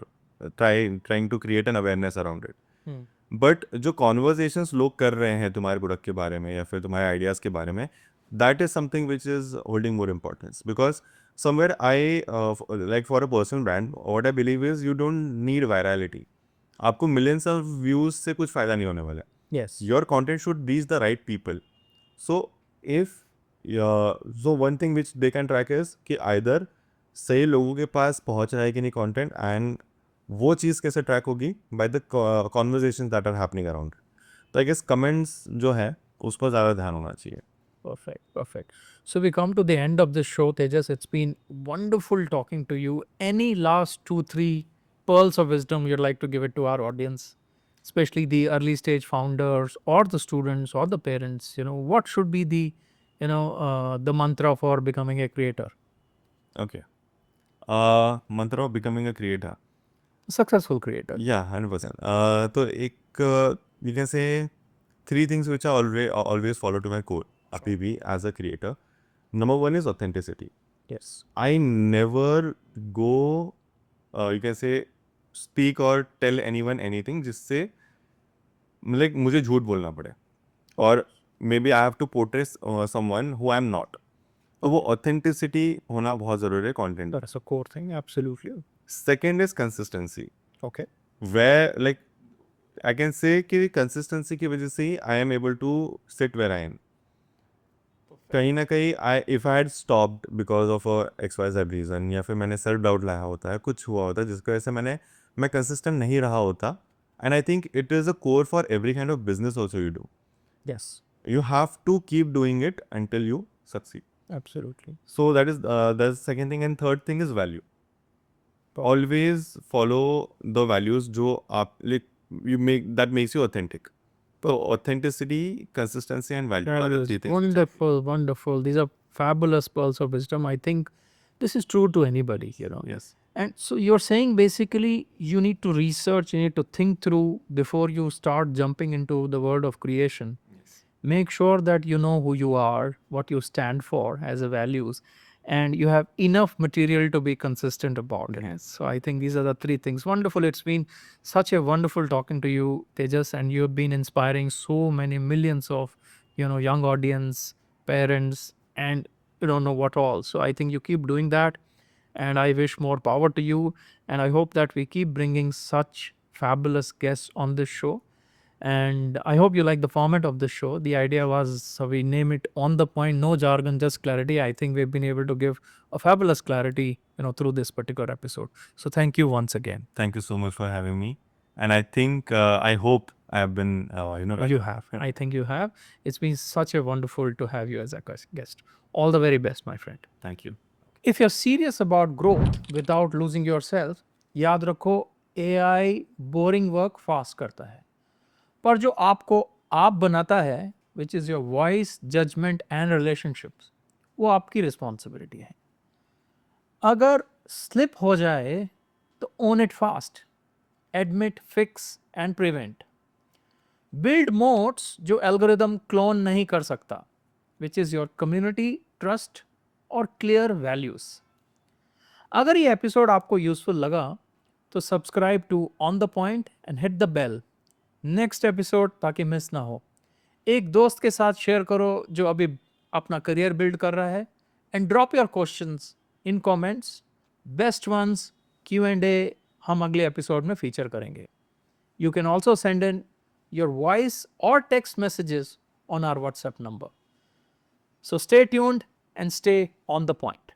Speaker 1: trying to create an awareness around it. But जो conversations लोग कर रहे हैं तुम्हारे product के बारे में या फिर तुम्हारे आइडियाज़ के बारे में, that is something which is holding more importance. Because somewhere I like for a personal brand what I believe is you don't need virality. आपको मिलियंस ऑफ व्यूज से कुछ फ़ायदा नहीं होने वाला.
Speaker 2: Yes.
Speaker 1: Your content should reach the right people. So one thing which they can track is कि either सही लोगों के पास पहुंच रहा है कि नहीं कंटेंट, एंड वो चीज़ कैसे ट्रैक होगी by the conversation that are happening around. तो आई गेस कमेंट्स जो है उस पर ज़्यादा ध्यान होना चाहिए.
Speaker 2: Perfect, perfect. So we come to the end of this show, Tejas. It's been wonderful talking to you. Any last 2, 3 pearls of wisdom you'd like to give it to our audience, especially the early stage founders or the students or the parents? What should be the mantra for becoming a creator,
Speaker 1: Okay. Mantra of becoming a creator.
Speaker 2: successful creator?
Speaker 1: Yeah, 100%. तो एक you can say 3 things which I always follow to my core अभी भी as a creator. Number 1 is authenticity.
Speaker 2: Yes.
Speaker 1: I never go you can say speak or tell anyone anything जिससे like मुझे झूठ बोलना पड़े, और maybe I have to portray someone who I am not. तो वो authenticity होना बहुत ज़रूरी है content.
Speaker 2: That's a core thing. Absolutely.
Speaker 1: Second is consistency.
Speaker 2: Okay.
Speaker 1: Where like I can say कि consistency की वजह से ही I am able to sit where I am. कहीं ना कहीं if I had stopped because of a XYZ reason, या फिर मैंने self doubt लाया होता है, कुछ हुआ होता है जिसकी वजह से मैं consistent नहीं रहा होता. And I think it is a core for every kind of business also you do.
Speaker 2: Yes.
Speaker 1: You have to keep doing it until you succeed.
Speaker 2: Absolutely.
Speaker 1: So that's the second thing. And third thing is value. Always follow the values जो आप like that makes you authentic. So authenticity, consistency, and value are the 3 things.
Speaker 2: Wonderful, wonderful. These are fabulous pearls of wisdom. I think this is true to anybody.
Speaker 1: Yes.
Speaker 2: And so you're saying basically you need to research, you need to think through before you start jumping into the world of creation.
Speaker 1: Yes.
Speaker 2: Make sure that you know who you are, what you stand for as a values, and you have enough material to be consistent about it. So I think these are the 3 things. Wonderful. It's been such a wonderful talking to you, Tejas, and you've been inspiring so many millions of young audience, parents, and you don't know what all. So I think you keep doing that, and I wish more power to you. And I hope that we keep bringing such fabulous guests on this show. And I hope you like the format of the show. The idea was so we name it On the Point, no jargon, just clarity. I think we've been able to give a fabulous clarity, through this particular episode. So thank you once again.
Speaker 1: Thank you so much for having me. And I think, I hope I have been,
Speaker 2: You have. I think you have. It's been such a wonderful to have you as a guest. All the very best, my friend.
Speaker 1: Thank you.
Speaker 2: If you're serious about growth without losing yourself, याद रखो AI boring work fast करता है, पर जो आपको आप बनाता है, which is your voice, judgement and relationships, वो आपकी रिस्पॉन्सिबिलिटी है. अगर स्लिप हो जाए तो own it fast, admit, fix and prevent. Build moats जो एल्गोरिदम क्लोन नहीं कर सकता, which is your community, trust और क्लियर वैल्यूज़. अगर ये एपिसोड आपको यूजफुल लगा तो subscribe to on the point and hit the bell next episode ताकि मिस ना हो. एक दोस्त के साथ शेयर करो जो अभी अपना करियर बिल्ड कर रहा है, and drop your questions in comments. Best ones Q&A हम अगले एपिसोड में फीचर करेंगे. You can also send in your voice और text messages on our WhatsApp number. So stay tuned and stay on the point.